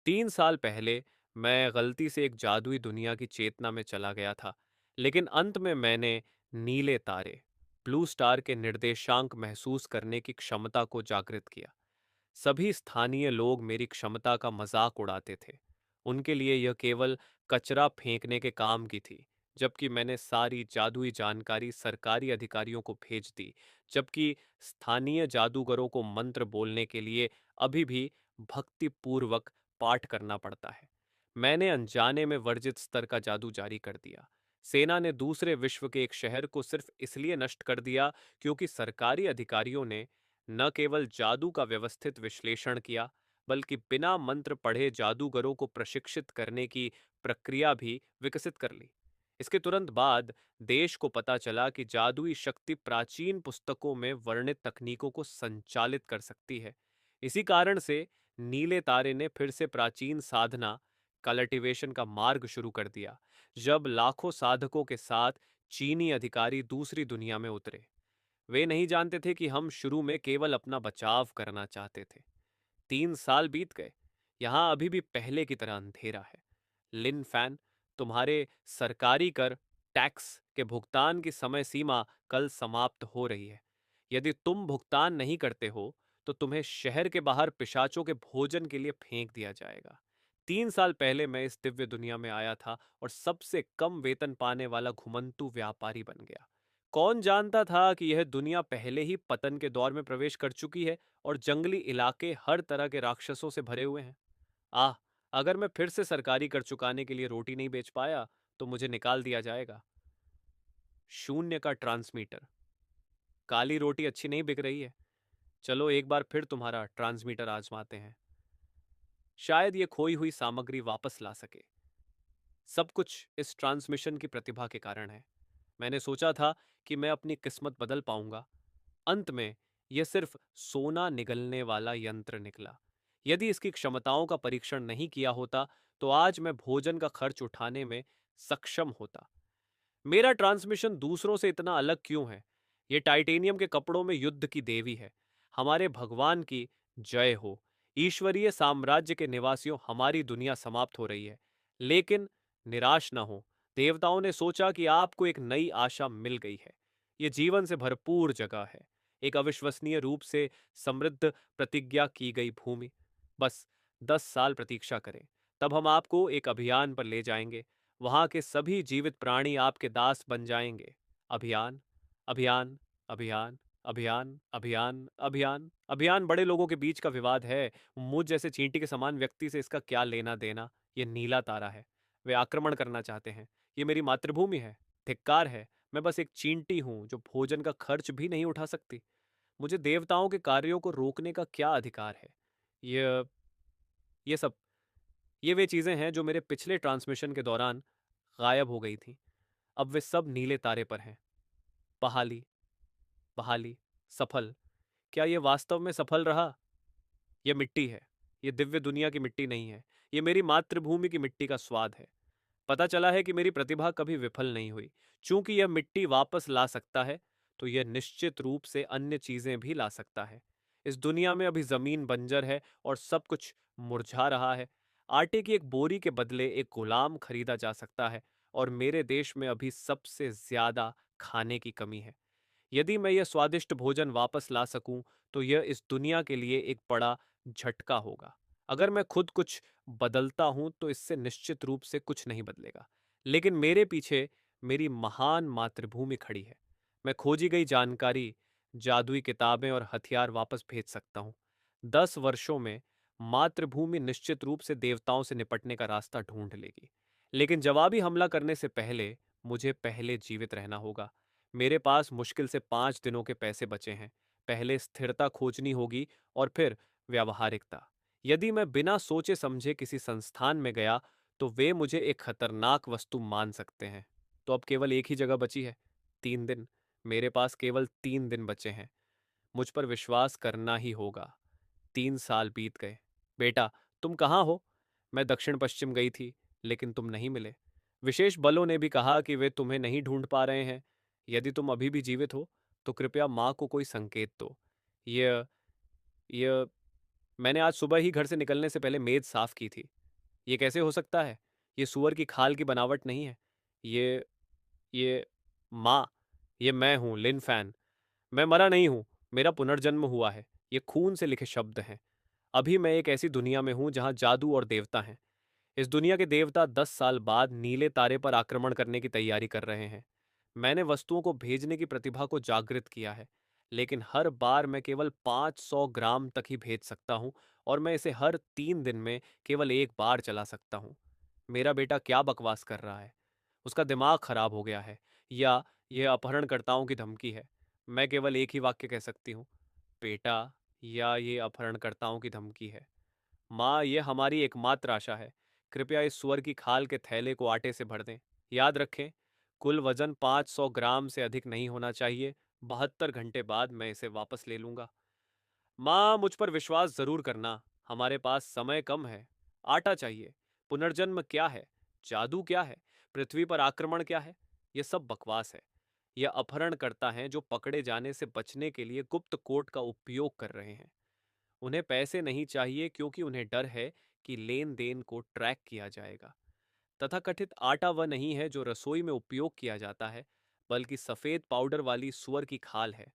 3 साल पहले मैं गलती से एक जादुई दुनिया की चेतना में चला गया था, लेकिन अंत में मैंने नीले तारे, ब्लू स्टार के निर्देशांक महसूस करने की क्षमता को जागृत किया। सभी स्थानीय लोग मेरी क्षमता का मजाक उड़ाते थे। उनके लिए यह केवल कचरा फेंकने के काम की थी, जबकि मैंने सारी जादुई जानकारी सरकारी अधिकारियों को भेज दी, जबकि स्थानीय जादूगरों को मंत्र बोलने के लिए अभी भी भक्तिपूर्वक पाठ करना पड़ता है। मैंने अनजाने में वर्जित स्तर का जादू जारी कर दिया। सेना ने दूसरे विश्व के एक शहर को सिर्फ इसलिए नष्ट कर दिया क्योंकि सरकारी अधिकारियों ने न केवल जादू का व्यवस्थित विश्लेषण किया, बल्कि बिना मंत्र पढ़े जादूगरों को प्रशिक्षित करने की प्रक्रिया भी विकसित कर ली। इसके तुरंत बाद देश को पता चला कि जादुई शक्ति प्राचीन पुस्तकों में वर्णित तकनीकों को संचालित कर सकती है। इसी कारण से नीले तारे ने फिर से प्राचीन साधना कल्टिवेशन का मार्ग शुरू कर दिया, जब लाखों साधकों के साथ चीनी अधिकारी दूसरी दुनिया में उतरे। वे नहीं जानते थे कि हम शुरू में केवल अपना बचाव करना चाहते थे। 3 साल बीत गए। यहां अभी भी पहले की तरह अंधेरा है। लिन फैन, तुम्हारे सरकारी कर टैक्स के भुगतान की समय सीमा कल समाप्त हो रही है। यदि तुम भुगतान नहीं करते हो तो तुम्हें शहर के बाहर पिशाचों के भोजन के लिए फेंक दिया जाएगा। 3 साल पहले मैं इस दिव्य दुनिया में आया था और सबसे कम वेतन पाने वाला घुमंतु व्यापारी बन गया। कौन जानता था कि यह दुनिया पहले ही पतन के दौर में प्रवेश कर चुकी है और जंगली इलाके हर तरह के राक्षसों से भरे हुए हैं। आह, अगर मैं फिर से सरकारी कर चुकाने के लिए रोटी नहीं बेच पाया तो मुझे निकाल दिया जाएगा। शून्य का ट्रांसमीटर। काली रोटी अच्छी नहीं बिक रही है। चलो एक बार फिर तुम्हारा ट्रांसमीटर आजमाते हैं। शायद ये खोई हुई सामग्री वापस ला सके। सब कुछ इस ट्रांसमिशन की प्रतिभा के कारण है। मैंने सोचा था कि मैं अपनी किस्मत बदल पाऊंगा। अंत में यह सिर्फ सोना निगलने वाला यंत्र निकला। यदि इसकी क्षमताओं का परीक्षण नहीं किया होता तो आज मैं भोजन का खर्च उठाने में सक्षम होता। मेरा ट्रांसमिशन दूसरों से इतना अलग क्यों है? ये टाइटेनियम के कपड़ों में युद्ध की देवी है। हमारे भगवान की जय हो। ईश्वरीय साम्राज्य के निवासियों, हमारी दुनिया समाप्त हो रही है। लेकिन निराश न हो। देवताओं ने सोचा कि आपको एक नई आशा मिल गई है। ये जीवन से भरपूर जगह है, एक अविश्वसनीय रूप से समृद्ध प्रतिज्ञा की गई भूमि। बस 10 साल प्रतीक्षा करें, तब हम आपको एक अभियान पर ले जाएंगे। वहां के सभी जीवित प्राणी आपके दास बन जाएंगे। अभियान, अभियान, अभियान, अभियान, अभियान, अभियान, अभियान। बड़े लोगों के बीच का विवाद है। मुझ जैसे चींटी के समान व्यक्ति से इसका क्या लेना देना? ये नीला तारा है। वे आक्रमण करना चाहते हैं। ये मेरी मातृभूमि है। धिक्कार है। मैं बस एक चींटी हूं जो भोजन का खर्च भी नहीं उठा सकती। मुझे देवताओं के कार्यों को रोकने का क्या अधिकार है? ये ये सब ये वे चीजें हैं जो मेरे पिछले ट्रांसमिशन के दौरान गायब हो गई थी। अब वे सब नीले तारे पर हैं। बहाली, बहाली, सफल। क्या यह वास्तव में सफल रहा? यह मिट्टी है। यह दिव्य दुनिया की मिट्टी नहीं है। यह मेरी मातृभूमि की मिट्टी का स्वाद है। पता चला है कि मेरी प्रतिभा कभी विफल नहीं हुई। चूंकि यह मिट्टी वापस ला सकता है, तो यह निश्चित रूप से अन्य चीजें भी ला सकता है। इस दुनिया में अभी जमीन बंजर है और सब कुछ मुरझा रहा है। आटे की एक बोरी के बदले एक गुलाम खरीदा जा सकता है, और मेरे देश में अभी सबसे ज्यादा खाने की कमी है। यदि मैं यह स्वादिष्ट भोजन वापस ला सकूं, तो यह इस दुनिया के लिए एक बड़ा झटका होगा। अगर मैं खुद कुछ बदलता हूं तो इससे निश्चित रूप से कुछ नहीं बदलेगा। लेकिन मेरे पीछे मेरी महान मातृभूमि खड़ी है। मैं खोजी गई जानकारी, जादुई किताबें और हथियार वापस भेज सकता हूं। 10 वर्षों में मातृभूमि निश्चित रूप से देवताओं से निपटने का रास्ता ढूंढ लेगी। लेकिन जवाबी हमला करने से पहले मुझे पहले जीवित रहना होगा। मेरे पास मुश्किल से 5 दिनों के पैसे बचे हैं। पहले स्थिरता खोजनी होगी और फिर व्यावहारिकता। यदि मैं बिना सोचे समझे किसी संस्थान में गया तो वे मुझे एक खतरनाक वस्तु मान सकते हैं। तो अब केवल एक ही जगह बची है। 3 दिन। मेरे पास केवल 3 दिन बचे हैं। मुझ पर विश्वास करना ही होगा। 3 साल बीत गए। बेटा, तुम कहाँ हो? मैं दक्षिण पश्चिम गई थी, लेकिन तुम नहीं मिले। विशेष बलों ने भी कहा कि वे तुम्हें नहीं ढूंढ पा रहे हैं। यदि तुम अभी भी जीवित हो तो कृपया माँ को कोई संकेत दो। यह यह मैंने आज सुबह ही घर से निकलने से पहले मेज साफ की थी। ये कैसे हो सकता है? ये सूअर की खाल की बनावट नहीं है। ये ये माँ, ये मैं हूँ, लिन फैन। मैं मरा नहीं हूँ, मेरा पुनर्जन्म हुआ है। ये खून से लिखे शब्द हैं। अभी मैं एक ऐसी दुनिया में हूँ जहाँ जादू और देवता हैं। इस दुनिया के देवता 10 साल बाद नीले तारे पर आक्रमण करने की तैयारी कर रहे हैं। मैंने वस्तुओं को भेजने की प्रतिभा को जागृत किया है, लेकिन हर बार मैं केवल 500 ग्राम तक ही भेज सकता हूँ, और मैं इसे हर 3 दिन में केवल एक बार चला सकता हूँ। मेरा बेटा क्या बकवास कर रहा है? उसका दिमाग खराब हो गया है, या यह अपहरणकर्ताओं की धमकी है? मैं केवल एक ही वाक्य कह सकती हूँ, बेटा, या ये अपहरणकर्ताओं की धमकी है। माँ, ये हमारी एकमात्र आशा है। कृपया इस सुअर की खाल के थैले को आटे से भर दें। याद रखें, कुल वजन 500 ग्राम से अधिक नहीं होना चाहिए। 72 घंटे बाद मैं इसे वापस ले लूंगा। माँ, मुझ पर विश्वास जरूर करना। हमारे पास समय कम है। आटा चाहिए। पुनर्जन्म क्या है? जादू क्या है? पृथ्वी पर आक्रमण क्या है? यह सब बकवास है। यह अपहरण करता है जो पकड़े जाने से बचने के लिए गुप्त कोड का उपयोग कर रहे हैं। उन्हें पैसे नहीं चाहिए क्योंकि उन्हें डर है कि लेन देन को ट्रैक किया जाएगा। तथाकथित आटा वह नहीं है जो रसोई में उपयोग किया जाता है, बल्कि सफेद पाउडर वाली सुअर की खाल है।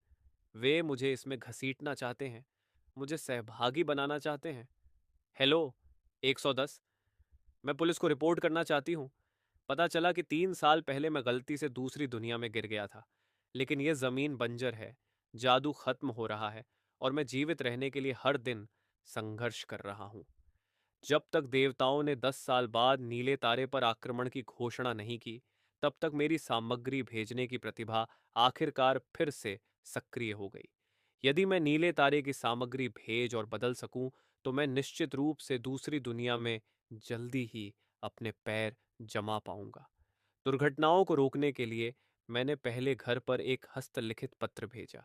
वे मुझे इसमें घसीटना चाहते हैं, मुझे सहभागी बनाना चाहते हैं। हेलो, 110। मैं पुलिस को रिपोर्ट करना चाहती हूँ। पता चला कि 3 साल पहले मैं गलती से दूसरी दुनिया में गिर गया था, लेकिन यह जमीन बंजर है। जादू खत्म हो रहा है, और मैं जीवित रहने के लिए हर दिन संघर्ष कर रहा हूँ। जब तक देवताओं ने 10 साल बाद नीले तारे पर आक्रमण की घोषणा नहीं की, तब तक मेरी सामग्री भेजने की प्रतिभा आखिरकार फिर से सक्रिय हो गई। यदि मैं नीले तारे की सामग्री भेज और बदल सकूं, तो मैं निश्चित रूप से दूसरी दुनिया में जल्दी ही अपने पैर जमा पाऊंगा। दुर्घटनाओं को रोकने के लिए मैंने पहले घर पर एक हस्तलिखित पत्र भेजा।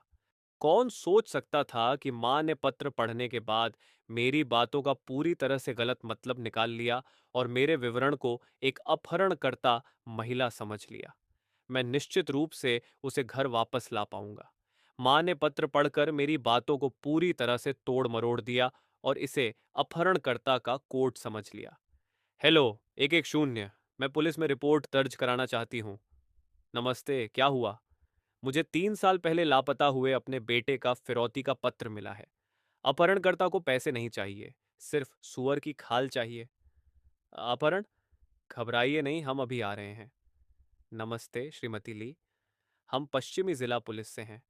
कौन सोच सकता था कि माँ ने पत्र पढ़ने के बाद मेरी बातों का पूरी तरह से गलत मतलब निकाल लिया और मेरे विवरण को एक अपहरणकर्ता महिला समझ लिया। मैं निश्चित रूप से उसे घर वापस ला पाऊंगा। माँ ने पत्र पढ़कर मेरी बातों को पूरी तरह से तोड़ मरोड़ दिया और इसे अपहरणकर्ता का कोड समझ लिया। हेलो, 110। मैं पुलिस में रिपोर्ट दर्ज कराना चाहती हूँ। नमस्ते, क्या हुआ? मुझे 3 साल पहले लापता हुए अपने बेटे का फिरौती का पत्र मिला है। अपहरणकर्ता को पैसे नहीं चाहिए, सिर्फ सुअर की खाल चाहिए। अपहरण? घबराइए नहीं, हम अभी आ रहे हैं। नमस्ते श्रीमती ली, हम पश्चिमी जिला पुलिस से हैं।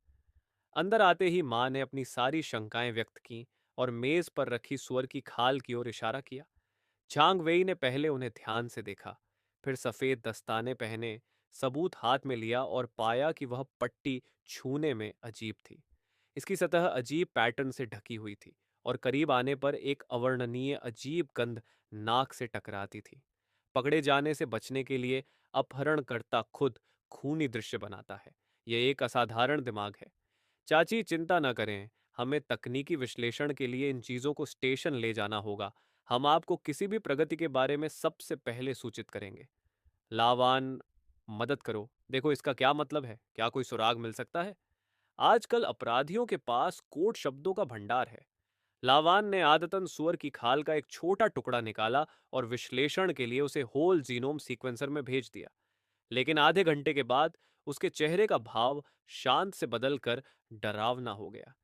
अंदर आते ही माँ ने अपनी सारी शंकाएं व्यक्त की और मेज पर रखी सुअर की खाल की ओर इशारा किया। झांग वेई ने पहले उन्हें ध्यान से देखा, फिर सफेद दस्ताने पहने सबूत हाथ में लिया और पाया कि वह पट्टी छूने में अजीब थी। इसकी सतह अजीब पैटर्न से ढकी हुई थी, और करीब आने पर एक अवर्णनीय अजीब गंध नाक से टकराती थी। पकड़े जाने से बचने के लिए अपहरणकर्ता खुद खूनी दृश्य बनाता है। यह एक असाधारण दिमाग है। चाची, चिंता न करें, हमें तकनीकी विश्लेषण के लिए इन चीजों को स्टेशन ले जाना होगा। हम आपको किसी भी प्रगति के बारे में सबसे पहले सूचित करेंगे। लावान, मदद करो, देखो इसका क्या मतलब है? क्या कोई सुराग मिल सकता है? आजकल अपराधियों के पास कोड शब्दों का भंडार है। लावान ने आदतन सुअर की खाल का एक छोटा टुकड़ा निकाला और विश्लेषण के लिए उसे होल जीनोम सीक्वेंसर में भेज दिया। लेकिन आधे घंटे के बाद उसके चेहरे का भाव शांत से बदलकर डरावना हो गया।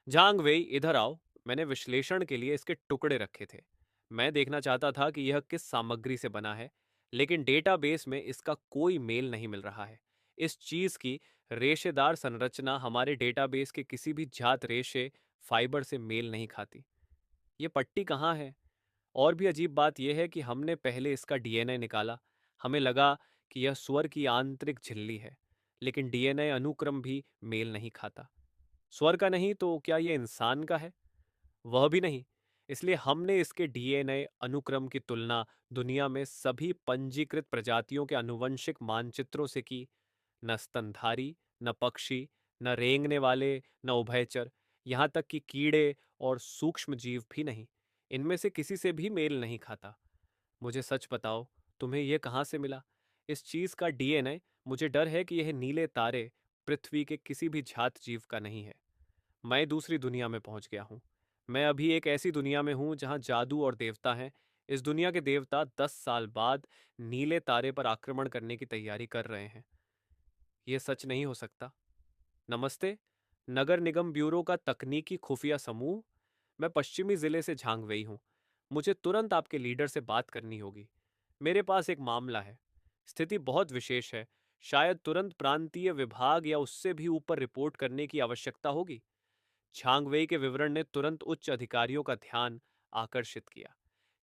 झांग वेई, इधर आओ। मैंने विश्लेषण के लिए इसके टुकड़े रखे थे। मैं देखना चाहता था कि यह किस सामग्री से बना है, लेकिन डेटाबेस में इसका कोई मेल नहीं मिल रहा है। इस चीज की रेशेदार संरचना हमारे डेटाबेस के किसी भी जात रेशे फाइबर से मेल नहीं खाती। ये पट्टी कहाँ है? और भी अजीब बात यह है कि हमने पहले इसका डीएनए निकाला। हमें लगा कि यह स्वर की आंतरिक झिल्ली है, लेकिन डीएनए अनुक्रम भी मेल नहीं खाता। स्वर का नहीं तो क्या यह इंसान का है? वह भी नहीं। इसलिए हमने इसके डीएनए अनुक्रम की तुलना दुनिया में सभी पंजीकृत प्रजातियों के आनुवंशिक मानचित्रों से की। न स्तनधारी, न पक्षी, न रेंगने वाले, न उभयचर, यहाँ तक कि कीड़े और सूक्ष्म जीव भी नहीं। इनमें से किसी से भी मेल नहीं खाता। मुझे सच बताओ, तुम्हें यह कहाँ से मिला? इस चीज का डीएनए। मुझे डर है कि यह नीले तारे पृथ्वी के किसी भी जात जीव का नहीं है। मैं दूसरी दुनिया में पहुंच गया हूं। मैं अभी एक ऐसी दुनिया में हूं जहां जादू और देवता हैं। इस दुनिया के देवता 10 साल बाद नीले तारे पर आक्रमण करने की तैयारी कर रहे हैं। यह सच नहीं हो सकता। नमस्ते, नगर निगम ब्यूरो का तकनीकी खुफिया समूह। मैं पश्चिमी जिले से झांगवेई हूँ। मुझे तुरंत आपके लीडर से बात करनी होगी। मेरे पास एक मामला है। स्थिति बहुत विशेष है। शायद तुरंत प्रांतीय विभाग या उससे भी ऊपर रिपोर्ट करने की आवश्यकता होगी। झांगवेई के विवरण ने तुरंत उच्च अधिकारियों का ध्यान आकर्षित किया।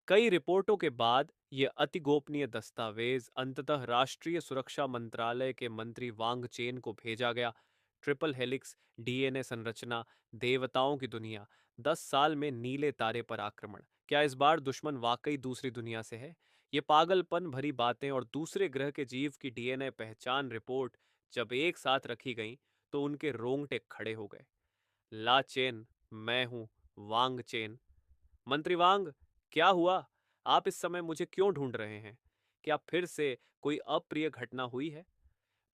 कई रिपोर्टों के बाद यह अति गोपनीय दस्तावेज अंततः राष्ट्रीय सुरक्षा मंत्रालय के मंत्री वांग चेन को भेजा गया। ट्रिपल हेलिक्स, डीएनए संरचना, देवताओं की दुनिया, 10 साल में नीले तारे पर आक्रमण। क्या इस बार दुश्मन वाकई दूसरी दुनिया से है? ये पागलपन भरी बातें और दूसरे ग्रह के जीव की डीएनए पहचान रिपोर्ट जब एक साथ रखी गईं, तो उनके रोंगटे खड़े हो गए। ला चेन, मैं हूं वांग चेन। मंत्री वांग, क्या हुआ? आप इस समय मुझे क्यों ढूंढ रहे हैं? क्या फिर से कोई अप्रिय घटना हुई है?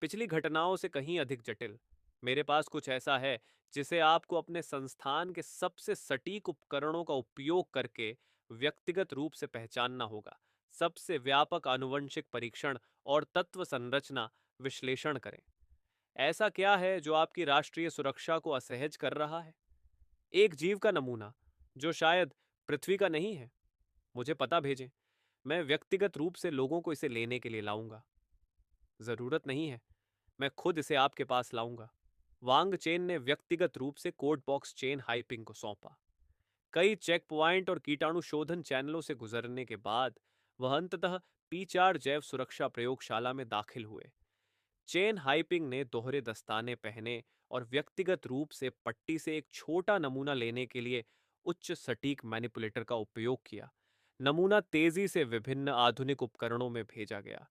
पिछली घटनाओं से कहीं अधिक जटिल। मेरे पास कुछ ऐसा है जिसे आपको अपने संस्थान के सबसे सटीक उपकरणों का उपयोग करके व्यक्तिगत रूप से पहचानना होगा। सबसे व्यापक आनुवंशिक परीक्षण और तत्व संरचना विश्लेषण करें। ऐसा क्या है जो आपकी राष्ट्रीय सुरक्षा को असहज कर रहा है? एक जीव का नमूना जो शायद पृथ्वी का नहीं है। मुझे पता भेजें। मैं व्यक्तिगत रूप से लोगों को इसे लेने के लिए लाऊंगा। जरूरत नहीं है, मैं खुद इसे आपके पास लाऊंगा। वांग चेन ने व्यक्तिगत रूप से कोड बॉक्स चेन हाइपिंग को सौंपा। कई चेक पॉइंट और कीटाणु शोधन चैनलों से गुजरने के बाद वह अंततः पी4 जैव सुरक्षा प्रयोगशाला में दाखिल हुए। चेन हाइपिंग ने दोहरे दस्ताने पहने और व्यक्तिगत रूप से पट्टी से एक छोटा नमूना लेने के लिए उच्च सटीक मैनिपुलेटर का उपयोग किया। नमूना तेजी से विभिन्न आधुनिक उपकरणों में भेजा गया।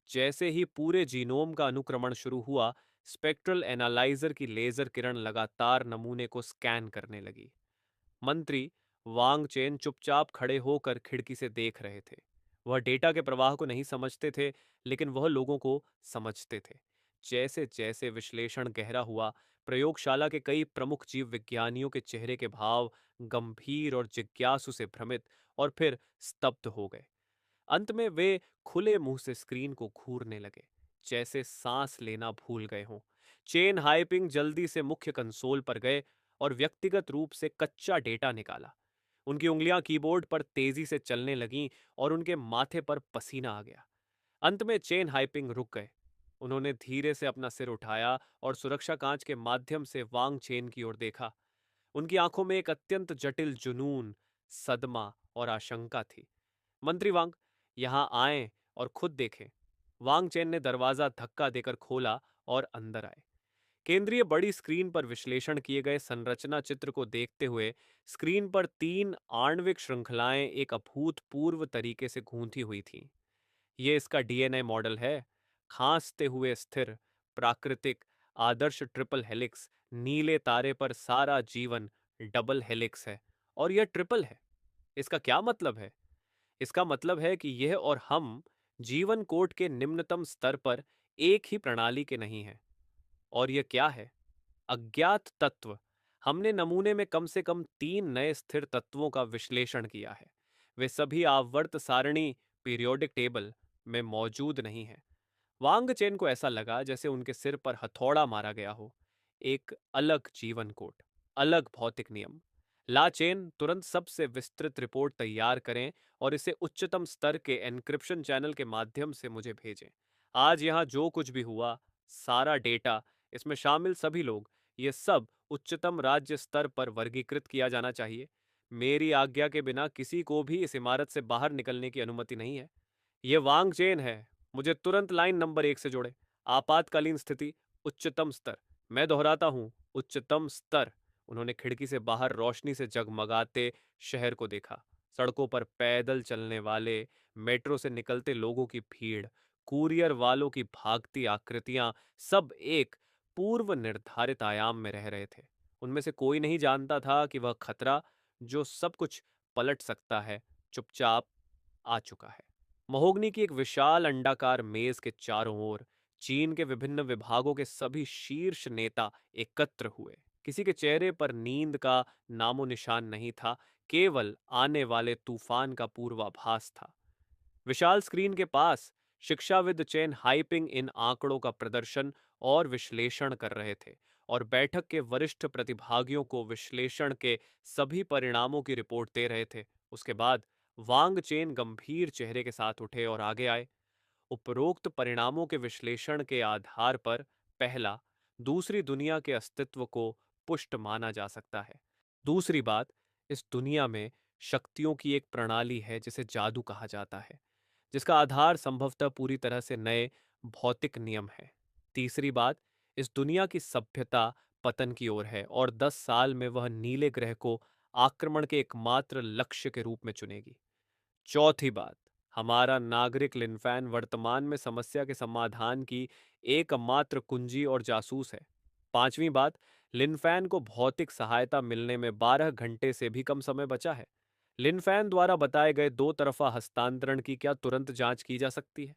जैसे ही पूरे जीनोम का अनुक्रमण शुरू हुआ, स्पेक्ट्रल एनालाइजर की लेजर किरण लगातार नमूने को स्कैन करने लगी। मंत्री वांग चेन चुपचाप खड़े होकर खिड़की से देख रहे थे। वह डेटा के प्रवाह को नहीं समझते थे, लेकिन वह लोगों को समझते थे। जैसे जैसे विश्लेषण गहरा हुआ, प्रयोगशाला के कई प्रमुख जीव विज्ञानियों के चेहरे के भाव गंभीर और जिज्ञासु से भ्रमित और फिर स्तब्ध हो गए। अंत में वे खुले मुंह से स्क्रीन को घूरने लगे, जैसे सांस लेना भूल गए हों। चेन हाइपिंग जल्दी से मुख्य कंसोल पर गए और व्यक्तिगत रूप से कच्चा डेटा निकाला। उनकी उंगलियां कीबोर्ड पर तेजी से चलने लगीं और उनके माथे पर पसीना आ गया। अंत में चेन हाइपिंग रुक गए। उन्होंने धीरे से अपना सिर उठाया और सुरक्षा कांच के माध्यम से वांग चेन की ओर देखा। उनकी आंखों में एक अत्यंत जटिल जुनून, सदमा और आशंका थी। मंत्री वांग, यहां आए और खुद देखें। वांग चेन ने दरवाजा धक्का देकर खोला और अंदर आए। केंद्रीय बड़ी स्क्रीन पर विश्लेषण किए गए संरचना चित्र को देखते हुए स्क्रीन पर 3 आणविक श्रृंखलाएं एक अभूतपूर्व तरीके से गूंथी हुई थीं। ये इसका डीएनए मॉडल है। खांसते हुए स्थिर, प्राकृतिक, आदर्श ट्रिपल हेलिक्स। नीले तारे पर सारा जीवन डबल हेलिक्स है और यह ट्रिपल है। इसका क्या मतलब है? इसका मतलब है कि यह और हम जीवन कोट के निम्नतम स्तर पर एक ही प्रणाली के नहीं हैं। और यह क्या है? अज्ञात तत्व। हमने नमूने में कम से कम 3 नए स्थिर तत्वों का विश्लेषण किया है। वे सभी आवर्त सारणी पीरियोडिक टेबल में मौजूद नहीं हैं। वांग चेन को ऐसा लगा जैसे उनके सिर पर हथौड़ा मारा गया हो। एक अलग जीवन कोट, अलग भौतिक नियम। ला चेन, तुरंत सबसे विस्तृत रिपोर्ट तैयार करें और इसे उच्चतम स्तर के एन्क्रिप्शन चैनल के माध्यम से मुझे भेजें। आज यहाँ जो कुछ भी हुआ, सारा डेटा, इसमें शामिल सभी लोग, ये सब उच्चतम राज्य स्तर पर वर्गीकृत किया जाना चाहिए। मेरी आज्ञा के बिना किसी को भी इस इमारत से बाहर निकलने की अनुमति नहीं है। ये वांग चेन है। मुझे तुरंत लाइन नंबर 1 से जोड़े। आपातकालीन स्थिति, उच्चतम स्तर। मैं दोहराता हूं, उच्चतम स्तर। उन्होंने खिड़की से बाहर रोशनी से जगमगाते शहर को देखा। सड़कों पर पैदल चलने वाले, मेट्रो से निकलते लोगों की भीड़, कुरियर वालों की भागती आकृतियां, सब एक पूर्व निर्धारित आयाम में रह रहे थे। उनमें से कोई नहीं जानता था कि वह खतरा, जो सब कुछ पलट सकता है, चुपचाप आ चुका है। महोगनी की एक विशाल अंडाकार मेज के चारों ओर चीन के विभिन्न विभागों के सभी शीर्ष नेता एकत्र हुए। किसी के चेहरे पर नींद का नामो निशान नहीं था, केवल आने वाले तूफान का पूर्वाभास था। विशाल स्क्रीन के पास शिक्षाविद चैन हाइपिंग इन आंकड़ों का प्रदर्शन और विश्लेषण कर रहे थे, और बैठक के वरिष्ठ प्रतिभागियों को विश्लेषण के सभी परिणामों की रिपोर्ट दे रहे थे। उसके बाद वांग चेन गंभीर चेहरे के साथ उठे और आगे आए। उपरोक्त परिणामों के विश्लेषण के आधार पर पहला, दूसरी दुनिया के अस्तित्व को पुष्ट माना जा सकता है। दूसरी बात, इस दुनिया में शक्तियों की एक प्रणाली है जिसे जादू कहा जाता है, जिसका आधार संभवतः पूरी तरह से नए भौतिक नियम है। तीसरी बात, इस दुनिया की सभ्यता पतन की ओर है और 10 साल में वह नीले ग्रह को आक्रमण के एकमात्र लक्ष्य के रूप में चुनेगी। चौथी बात, हमारा नागरिक लिनफैन वर्तमान में समस्या के समाधान की एकमात्र कुंजी और जासूस है। पांचवी बात, लिनफैन को भौतिक सहायता मिलने में 12 घंटे से भी कम समय बचा है। लिनफैन द्वारा बताए गए दो तरफा हस्तांतरण की क्या तुरंत जांच की जा सकती है?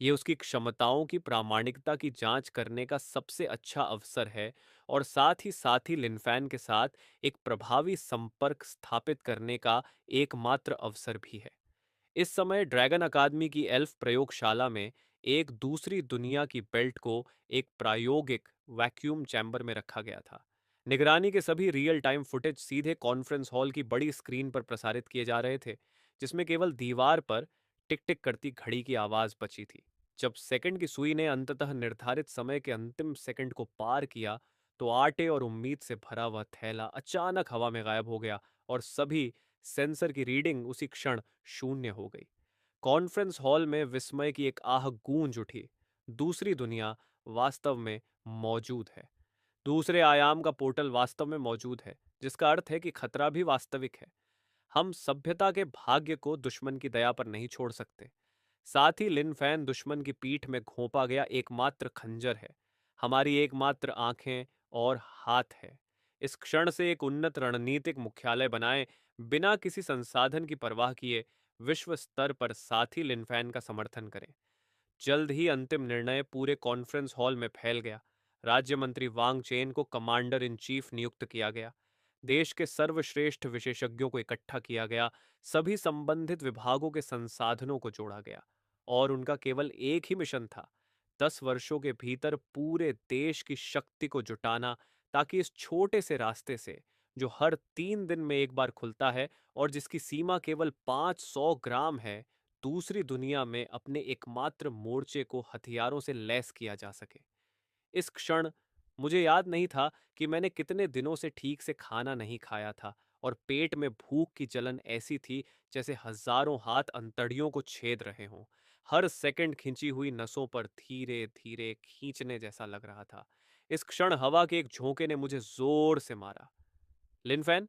ये उसकी क्षमताओं की प्रामाणिकता की जांच करने का सबसे अच्छा अवसर है, और साथ ही लिनफैन के साथ एक प्रभावी संपर्क स्थापित करने का एकमात्र अवसर भी है। इस समय ड्रैगन अकादमी की एल्फ प्रयोगशाला में एक दूसरी दुनिया की बेल्ट को एक प्रायोगिक वैक्यूम चैम्बर में रखा गया था। निगरानी के सभी रियल टाइम फुटेज सीधे कॉन्फ्रेंस हॉल की बड़ी स्क्रीन पर प्रसारित किए जा रहे थे, जिसमें केवल दीवार पर टिक टिक करती घड़ी की आवाज बची थी। जब सेकंड की सुई ने अंततः निर्धारित समय के अंतिम सेकंड को पार किया, तो आटे और उम्मीद से भरा हुआ थैला अचानक हवा में गायब हो गया, और सभी सेंसर की रीडिंग उसी क्षण शून्य हो गई। कॉन्फ्रेंस हॉल में विस्मय की एक आह गूंज उठी। दूसरी दुनिया वास्तव में मौजूद है। दूसरे आयाम का पोर्टल वास्तव में मौजूद है, जिसका अर्थ है कि खतरा भी वास्तविक है। हम सभ्यता के भाग्य को दुश्मन की दया पर नहीं छोड़ सकते। साथ ही लिन फैन दुश्मन की पीठ में घोंपा गया एकमात्र खंजर है, हमारी एकमात्र आंखें और हाथ है। इस क्षण से एक उन्नत रणनीतिक मुख्यालय बनाएं, बिना किसी संसाधन की परवाह किए विश्व स्तर पर साथी लिनफैन का समर्थन करें। जल्द ही अंतिम निर्णय पूरे कॉन्फ्रेंस हॉल में फैल गया। राज्य मंत्री वांग चेन को कमांडर इन चीफ नियुक्त किया गया। देश के सर्वश्रेष्ठ विशेषज्ञों को इकट्ठा किया गया। सभी संबंधित विभागों के संसाधनों को जोड़ा गया, और उनका केवल एक ही मिशन था: 10 वर्षों के भीतर पूरे देश की शक्ति को जुटाना, ताकि इस छोटे से रास्ते से, जो हर 3 दिन में एक बार खुलता है और जिसकी सीमा केवल 500 ग्राम है, दूसरी दुनिया में अपने एकमात्र मोर्चे को हथियारों से लैस किया जा सके। इस क्षण मुझे याद नहीं था कि मैंने कितने दिनों से ठीक से खाना नहीं खाया था, और पेट में भूख की जलन ऐसी थी जैसे हजारों हाथ अंतड़ियों को छेद रहे हों। हर सेकंड खिंची हुई नसों पर धीरे धीरे खींचने जैसा लग रहा था। इस क्षण हवा के एक झोंके ने मुझे जोर से मारा। लिनफैन,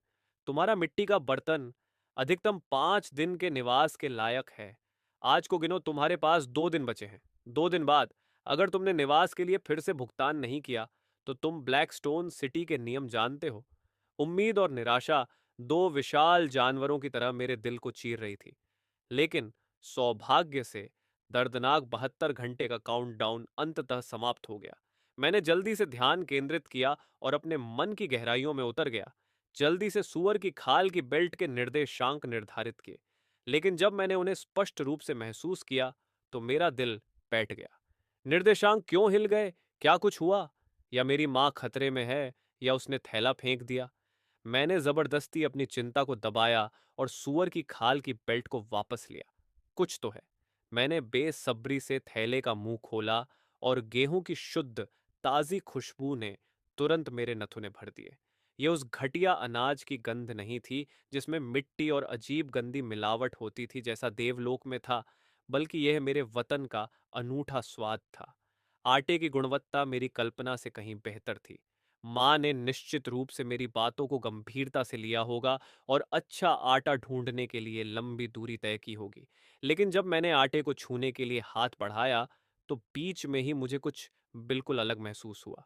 तुम्हारा मिट्टी का बर्तन अधिकतम 5 दिन के निवास के लायक है। आज को गिनो, तुम्हारे पास 2 दिन बचे हैं। 2 दिन बाद अगर तुमने निवास के लिए फिर से भुगतान नहीं किया, तो तुम ब्लैकस्टोन सिटी के नियम जानते हो। उम्मीद और निराशा दो विशाल जानवरों की तरह मेरे दिल को चीर रही थी। लेकिन सौभाग्य से दर्दनाक 72 घंटे का काउंटडाउन अंततः समाप्त हो गया। मैंने जल्दी से ध्यान केंद्रित किया और अपने मन की गहराइयों में उतर गया। जल्दी से सुअर की खाल की बेल्ट के निर्देशांक निर्धारित किए। लेकिन जब मैंने उन्हें स्पष्ट रूप से महसूस किया, तो मेरा दिल बैठ गया। निर्देशांक क्यों हिल गए? क्या कुछ हुआ? या मेरी मां खतरे में है? या उसने थैला फेंक दिया? मैंने जबरदस्ती अपनी चिंता को दबाया और सुअर की खाल की बेल्ट को वापस लिया। कुछ तो है। मैंने बेसब्री से थैले का मुंह खोला, और गेहूं की शुद्ध ताजी खुशबू ने तुरंत मेरे नथुने भर दिए। यह उस घटिया अनाज की गंध नहीं थी जिसमें मिट्टी और अजीब गंदी मिलावट होती थी जैसा देवलोक में था, बल्कि यह मेरे वतन का अनूठा स्वाद था। आटे की गुणवत्ता मेरी कल्पना से कहीं बेहतर थी। माँ ने निश्चित रूप से मेरी बातों को गंभीरता से लिया होगा और अच्छा आटा ढूंढने के लिए लंबी दूरी तय की होगी। लेकिन जब मैंने आटे को छूने के लिए हाथ बढ़ाया, तो बीच में ही मुझे कुछ बिल्कुल अलग महसूस हुआ।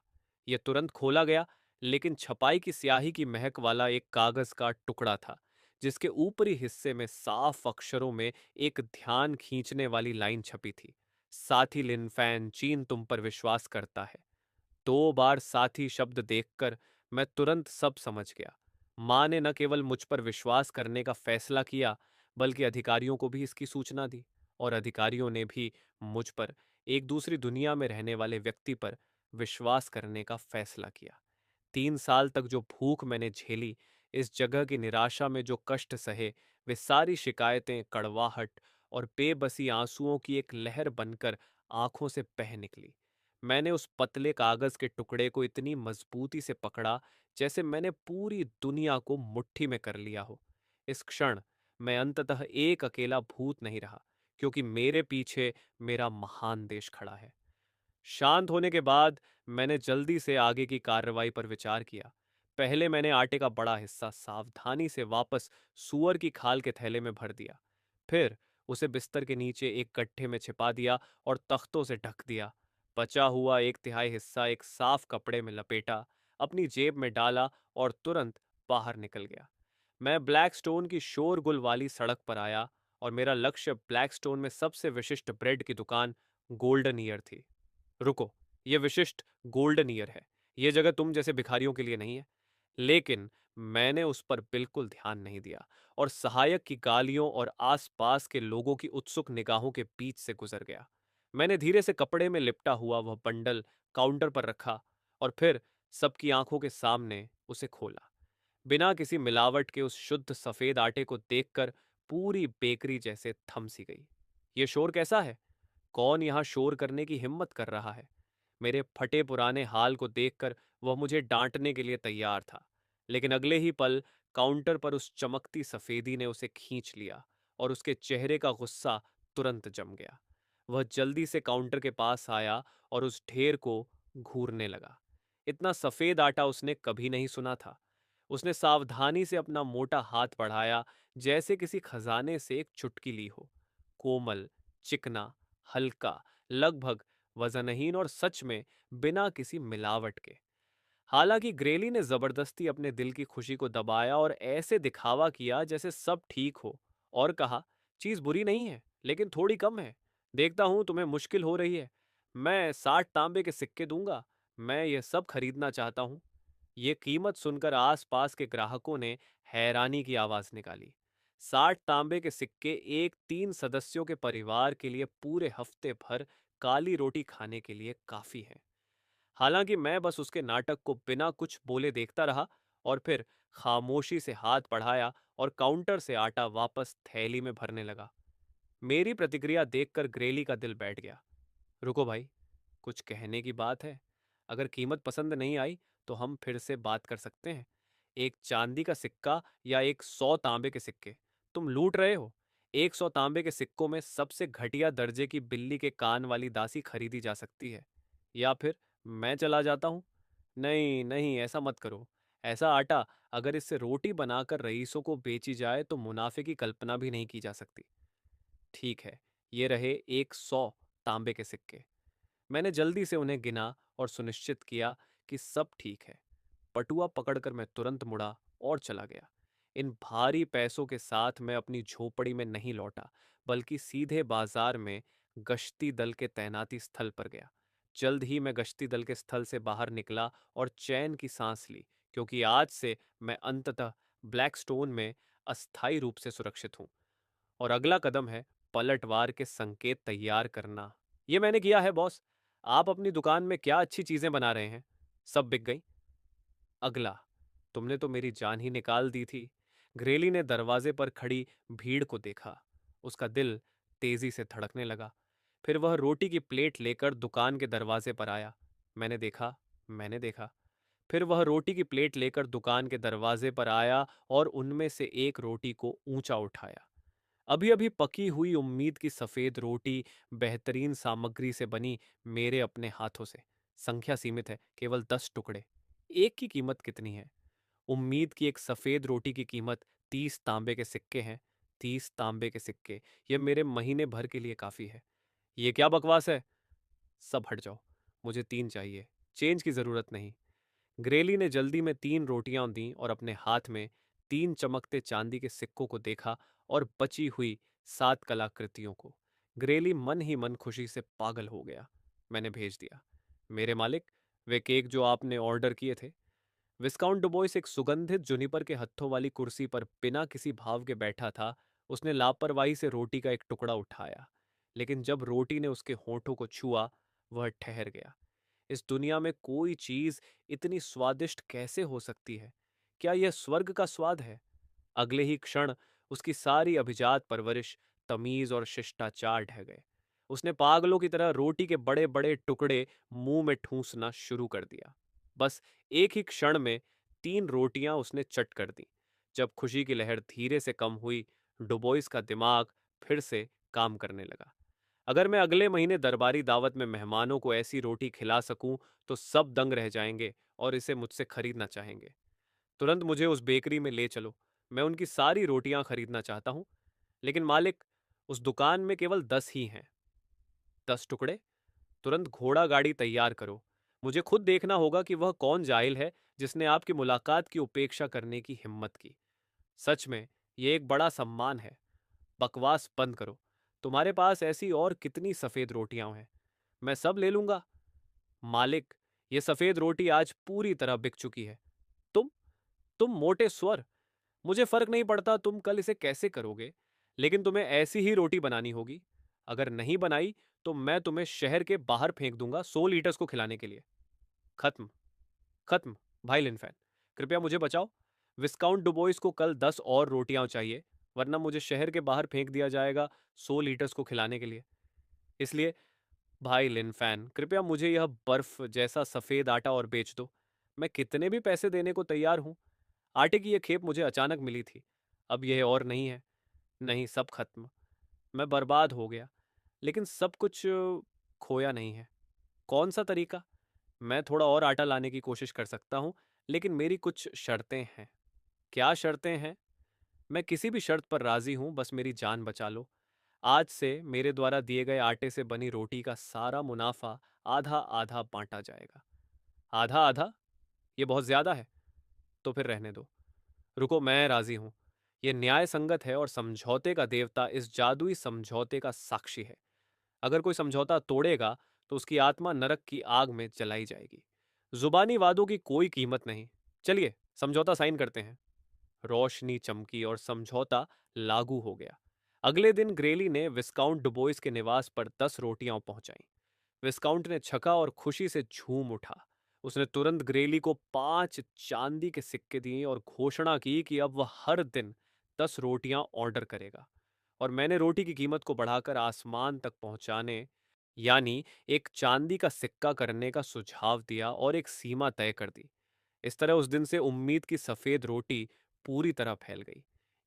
यह तुरंत खोला गया, लेकिन छपाई की स्याही की महक वाला एक कागज का टुकड़ा था, जिसके ऊपरी हिस्से में साफ अक्षरों में एक ध्यान खींचने वाली लाइन छपी थी: साथी लिनफैन, चीन तुम पर विश्वास करता है। 2 बार साथी शब्द देखकर मैं तुरंत सब समझ गया। माँ ने न केवल मुझ पर विश्वास करने का फैसला किया, बल्कि अधिकारियों को भी इसकी सूचना दी, और अधिकारियों ने भी मुझ पर, एक दूसरी दुनिया में रहने वाले व्यक्ति पर, विश्वास करने का फैसला किया। 3 साल तक जो भूख मैंने झेली, इस जगह की निराशा में जो कष्ट सहे, वे सारी शिकायतें, कड़वाहट और बेबसी आंसुओं की एक लहर बनकर आंखों से बह निकली। मैंने उस पतले कागज के टुकड़े को इतनी मजबूती से पकड़ा जैसे मैंने पूरी दुनिया को मुट्ठी में कर लिया हो। इस क्षण मैं अंततः एक अकेला भूत नहीं रहा, क्योंकि मेरे पीछे मेरा महान देश खड़ा है। शांत होने के बाद मैंने जल्दी से आगे की कार्रवाई पर विचार किया। पहले मैंने आटे का बड़ा हिस्सा सावधानी से वापस सूअर की खाल के थैले में भर दिया। फिर उसे बिस्तर के नीचे एक गड्ढे में छिपा दिया और तख्तों से ढक दिया। बचा हुआ 1/3 हिस्सा एक साफ कपड़े में लपेटा, अपनी जेब में डाला और तुरंत बाहर निकल गया। मैं ब्लैकस्टोन की शोरगुल वाली सड़क पर आया, और मेरा लक्ष्य ब्लैकस्टोन में सबसे विशिष्ट ब्रेड की दुकान गोल्डन ईयर थी। रुको, ये विशिष्ट गोल्डन ईयर है। ये जगह तुम जैसे भिखारियों के लिए नहीं है। लेकिन मैंने उस पर बिल्कुल ध्यान नहीं दिया, और सहायक की गालियों और आसपास के लोगों की उत्सुक निगाहों के बीच से गुजर गया। मैंने धीरे से कपड़े में लिपटा हुआ वह बंडल काउंटर पर रखा, और फिर सबकी आंखों के सामने उसे खोला। बिना किसी मिलावट के उस शुद्ध सफेद आटे को देखकर पूरी बेकरी जैसे थम सी गई। ये शोर कैसा है? कौन यहां शोर करने की हिम्मत कर रहा है? मेरे फटे पुराने हाल को देखकर वह मुझे डांटने के लिए तैयार था, लेकिन अगले ही पल काउंटर पर उस चमकती सफेदी ने उसे खींच लिया, और उसके चेहरे का गुस्सा तुरंत जम गया। वह जल्दी से काउंटर के पास आया और उस ढेर को घूरने लगा। इतना सफेद आटा उसने कभी नहीं सुना था। उसने सावधानी से अपना मोटा हाथ बढ़ाया, जैसे किसी खजाने से एक चुटकी ली हो। कोमल, चिकना, हल्का, लगभग वजनहीन, और सच में बिना किसी मिलावट के। हालांकि ग्रेली ने जबरदस्ती अपने दिल की खुशी को दबाया और ऐसे दिखावा किया जैसे सब ठीक हो, और कहा, चीज बुरी नहीं है, लेकिन थोड़ी कम है। देखता हूं तुम्हें मुश्किल हो रही है। मैं 60 तांबे के सिक्के दूंगा। मैं यह सब खरीदना चाहता हूं। ये कीमत सुनकर आसपास के ग्राहकों ने हैरानी की आवाज निकाली। 60 तांबे के सिक्के एक 3 सदस्यों के परिवार के लिए पूरे हफ्ते भर काली रोटी खाने के लिए काफी है। हालांकि मैं बस उसके नाटक को बिना कुछ बोले देखता रहा, और फिर खामोशी से हाथ बढ़ाया और काउंटर से आटा वापस थैली में भरने लगा। मेरी प्रतिक्रिया देखकर ग्रेली का दिल बैठ गया। रुको भाई, कुछ कहने की बात है? अगर कीमत पसंद नहीं आई तो हम फिर से बात कर सकते हैं। एक चांदी का सिक्का या एक 100 तांबे के सिक्के? तुम लूट रहे हो। 100 तांबे के सिक्कों में सबसे घटिया दर्जे की बिल्ली के कान वाली दासी खरीदी जा सकती है। या फिर मैं चला जाता हूँ। नहीं नहीं, ऐसा मत करो। ऐसा आटा अगर इससे रोटी बनाकर रईसों को बेची जाए तो मुनाफे की कल्पना भी नहीं की जा सकती। ठीक है, ये रहे 100 तांबे के सिक्के। मैंने जल्दी से उन्हें गिना और सुनिश्चित किया कि सब ठीक है। पटुआ पकड़कर मैं तुरंत मुड़ा और चला गया। इन भारी पैसों के साथ मैं अपनी झोपड़ी में नहीं लौटा, बल्कि सीधे बाजार में गश्ती दल के तैनाती स्थल पर गया। जल्द ही मैं गश्ती दल के स्थल से बाहर निकला और चैन की सांस ली, क्योंकि आज से मैं अंततः ब्लैकस्टोन में अस्थायी रूप से सुरक्षित हूँ। और अगला कदम है पलटवार के संकेत तैयार करना। ये मैंने किया है बॉस। आप अपनी दुकान में क्या अच्छी चीजें बना रहे हैं? सब बिक गई। अगला, तुमने तो मेरी जान ही निकाल दी थी। घरेली ने दरवाजे पर खड़ी भीड़ को देखा। उसका दिल तेजी से धड़कने लगा। फिर वह रोटी की प्लेट लेकर दुकान के दरवाजे पर आया। मैंने देखा। फिर वह रोटी की प्लेट लेकर दुकान के दरवाजे पर आया और उनमें से एक रोटी को ऊंचा उठाया। अभी अभी पकी हुई उम्मीद की सफेद रोटी, बेहतरीन सामग्री से बनी, मेरे अपने हाथों से। संख्या सीमित है, केवल 10 टुकड़े। एक की कीमत कितनी है? उम्मीद की एक सफेद रोटी की कीमत 30 तांबे के सिक्के हैं। 30 तांबे के सिक्के, यह मेरे महीने भर के लिए काफी है। ये क्या बकवास है? सब हट जाओ। मुझे 3 चाहिए। चेंज की जरूरत नहीं। ग्रेली ने जल्दी में 3 रोटियां दी और अपने हाथ में 3 चमकते चांदी के सिक्कों को देखा, और बची हुई 7 कलाकृतियों को। ग्रेली मन ही मन खुशी से पागल हो गया। मैंने भेज दिया। मेरे मालिक, वे केक जो आपने ऑर्डर किए थे, विस्काउंट डुबोइस एक सुगंधित जुनिपर के हत्थों वाली कुर्सी पर बिना किसी भाव के बैठा था। उसने लापरवाही से रोटी का एक टुकड़ा उठाया, लेकिन जब रोटी ने उसके होठों को छुआ, वह ठहर गया। इस दुनिया में कोई चीज इतनी स्वादिष्ट कैसे हो सकती है? क्या यह स्वर्ग का स्वाद है? अगले ही क्षण उसकी सारी अभिजात परवरिश, तमीज और शिष्टाचार ढह गए। उसने पागलों की तरह रोटी के बड़े बड़े टुकड़े मुंह में ठूंसना शुरू कर दिया। बस एक ही क्षण में 3 रोटियां उसने चट कर दी। जब खुशी की लहर धीरे से कम हुई, डुबोइस का दिमाग फिर से काम करने लगा। अगर मैं अगले महीने दरबारी दावत में मेहमानों को ऐसी रोटी खिला सकूं, तो सब दंग रह जाएंगे और इसे मुझसे खरीदना चाहेंगे। तुरंत मुझे उस बेकरी में ले चलो। मैं उनकी सारी रोटियां खरीदना चाहता हूं। लेकिन मालिक, उस दुकान में केवल 10 ही हैं। 10 टुकड़े? तुरंत घोड़ा गाड़ी तैयार करो। मुझे खुद देखना होगा कि वह कौन जाहिल है जिसने आपकी मुलाकात की उपेक्षा करने की हिम्मत की। सच में, यह एक बड़ा सम्मान है। बकवास बंद करो। तुम्हारे पास ऐसी और कितनी सफेद रोटियां हैं? मैं सब ले लूंगा। मालिक, यह सफेद रोटी आज पूरी तरह बिक चुकी है। तुम तुम मोटे स्वर। मुझे फर्क नहीं पड़ता तुम कल इसे कैसे करोगे, लेकिन तुम्हें ऐसी ही रोटी बनानी होगी। अगर नहीं बनाई तो मैं तुम्हें शहर के बाहर फेंक दूंगा 100 लीटर्स को खिलाने के लिए। खत्म। खत्म। भाई लिनफैन, कृपया मुझे बचाओ। विस्काउंट डुबोइस को कल 10 और रोटियां चाहिए, वरना मुझे शहर के बाहर फेंक दिया जाएगा 100 लीटर्स को खिलाने के लिए। इसलिए भाई लिनफैन, कृपया मुझे यह बर्फ जैसा सफेद आटा और बेच दो। मैं कितने भी पैसे देने को तैयार हूं। आटे की यह खेप मुझे अचानक मिली थी। अब यह और नहीं है। नहीं, सब खत्म। मैं बर्बाद हो गया। लेकिन सब कुछ खोया नहीं है। कौन सा तरीका? मैं थोड़ा और आटा लाने की कोशिश कर सकता हूं, लेकिन मेरी कुछ शर्तें हैं। क्या शर्तें हैं? मैं किसी भी शर्त पर राजी हूं, बस मेरी जान बचा लो। आज से मेरे द्वारा दिए गए आटे से बनी रोटी का सारा मुनाफा आधा आधा बांटा जाएगा। आधा आधा? ये बहुत ज्यादा है। तो फिर रहने दो। रुको, मैं राजी हूं। यह न्याय संगत है और समझौते का देवता इस जादुई समझौते का साक्षी है। अगर कोई समझौता तोड़ेगा तो उसकी आत्मा नरक की आग में जलाई जाएगी। जुबानी वादों की कोई कीमत नहीं। चलिए, समझौता साइन करते हैं। रोशनी चमकी और समझौता लागू हो गया। अगले दिन ग्रेली ने विस्काउंट डुबोइस के निवास पर 10 रोटियां पहुंचाईं। विस्काउंट ने छका और खुशी से झूम उठा। उसने तुरंत ग्रेली को 5 चांदी के सिक्के दिए और घोषणा की कि अब वह हर दिन 10 रोटियां ऑर्डर करेगा। और मैंने रोटी की कीमत को बढ़ाकर आसमान तक पहुंचाने, यानी एक चांदी का सिक्का करने का सुझाव दिया और एक सीमा तय कर दी। इस तरह उस दिन से उम्मीद की सफेद रोटी पूरी तरह फैल गई।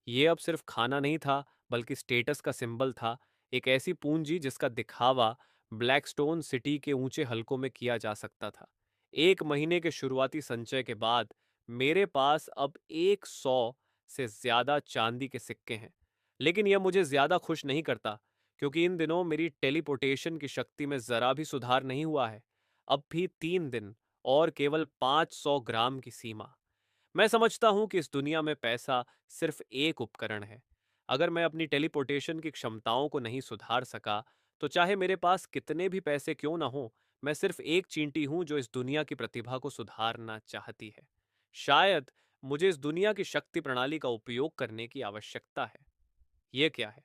ये अब सिर्फ खाना नहीं था, बल्कि स्टेटस का सिंबल था। एक ऐसी पूंजी जिसका दिखावा ब्लैकस्टोन सिटी के ऊंचे हलकों में किया जा सकता था। 1 महीने के शुरुआती संचय के बाद मेरे पास अब 100 से ज्यादा चांदी के सिक्के हैं। लेकिन यह मुझे ज्यादा खुश नहीं करता, क्योंकि इन दिनों मेरी टेलीपोर्टेशन की शक्ति में जरा भी सुधार नहीं हुआ है। अब भी 3 दिन और केवल 500 ग्राम की सीमा। मैं समझता हूं कि इस दुनिया में पैसा सिर्फ एक उपकरण है। अगर मैं अपनी टेलीपोर्टेशन की क्षमताओं को नहीं सुधार सका, तो चाहे मेरे पास कितने भी पैसे क्यों ना हो, मैं सिर्फ एक चींटी हूं जो इस दुनिया की प्रतिभा को सुधारना चाहती है। शायद मुझे इस दुनिया की शक्ति प्रणाली का उपयोग करने की आवश्यकता है। यह क्या है?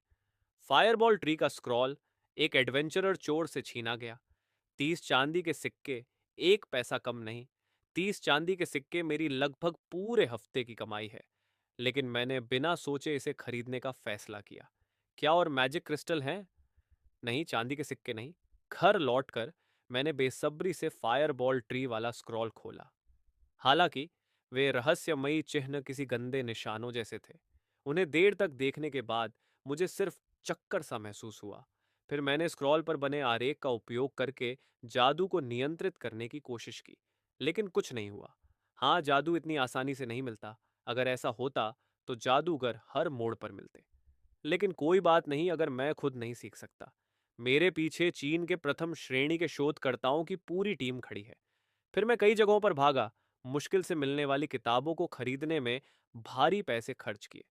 फायरबॉल ट्री का स्क्रॉल एक एडवेंचरर चोर से छीना गया। 30 चांदी के सिक्के, 1 पैसा कम नहीं। 30 चांदी के सिक्के मेरी लगभग पूरे हफ्ते की कमाई है। लेकिन मैंने बिना सोचे इसे खरीदने का फैसला किया। क्या और मैजिक क्रिस्टल हैं? नहीं, चांदी के सिक्के नहीं। घर लौटकर मैंने बेसब्री से फायरबॉल ट्री वाला स्क्रॉल खोला। हालांकि वे रहस्यमयी चिन्ह किसी गंदे निशानों जैसे थे। उन्हें देर तक देखने के बाद मुझे सिर्फ चक्कर सा महसूस हुआ। फिर मैंने स्क्रॉल पर बने आरेख का उपयोग करके जादू को नियंत्रित करने की कोशिश की, लेकिन कुछ नहीं हुआ। हाँ, जादू इतनी आसानी से नहीं मिलता। अगर ऐसा होता तो जादूगर हर मोड़ पर मिलते। लेकिन कोई बात नहीं, अगर मैं खुद नहीं सीख सकता। मेरे पीछे चीन के प्रथम श्रेणी के शोधकर्ताओं की पूरी टीम खड़ी है। फिर मैं कई जगहों पर भागा, मुश्किल से मिलने वाली किताबों को खरीदने में भारी पैसे खर्च किए।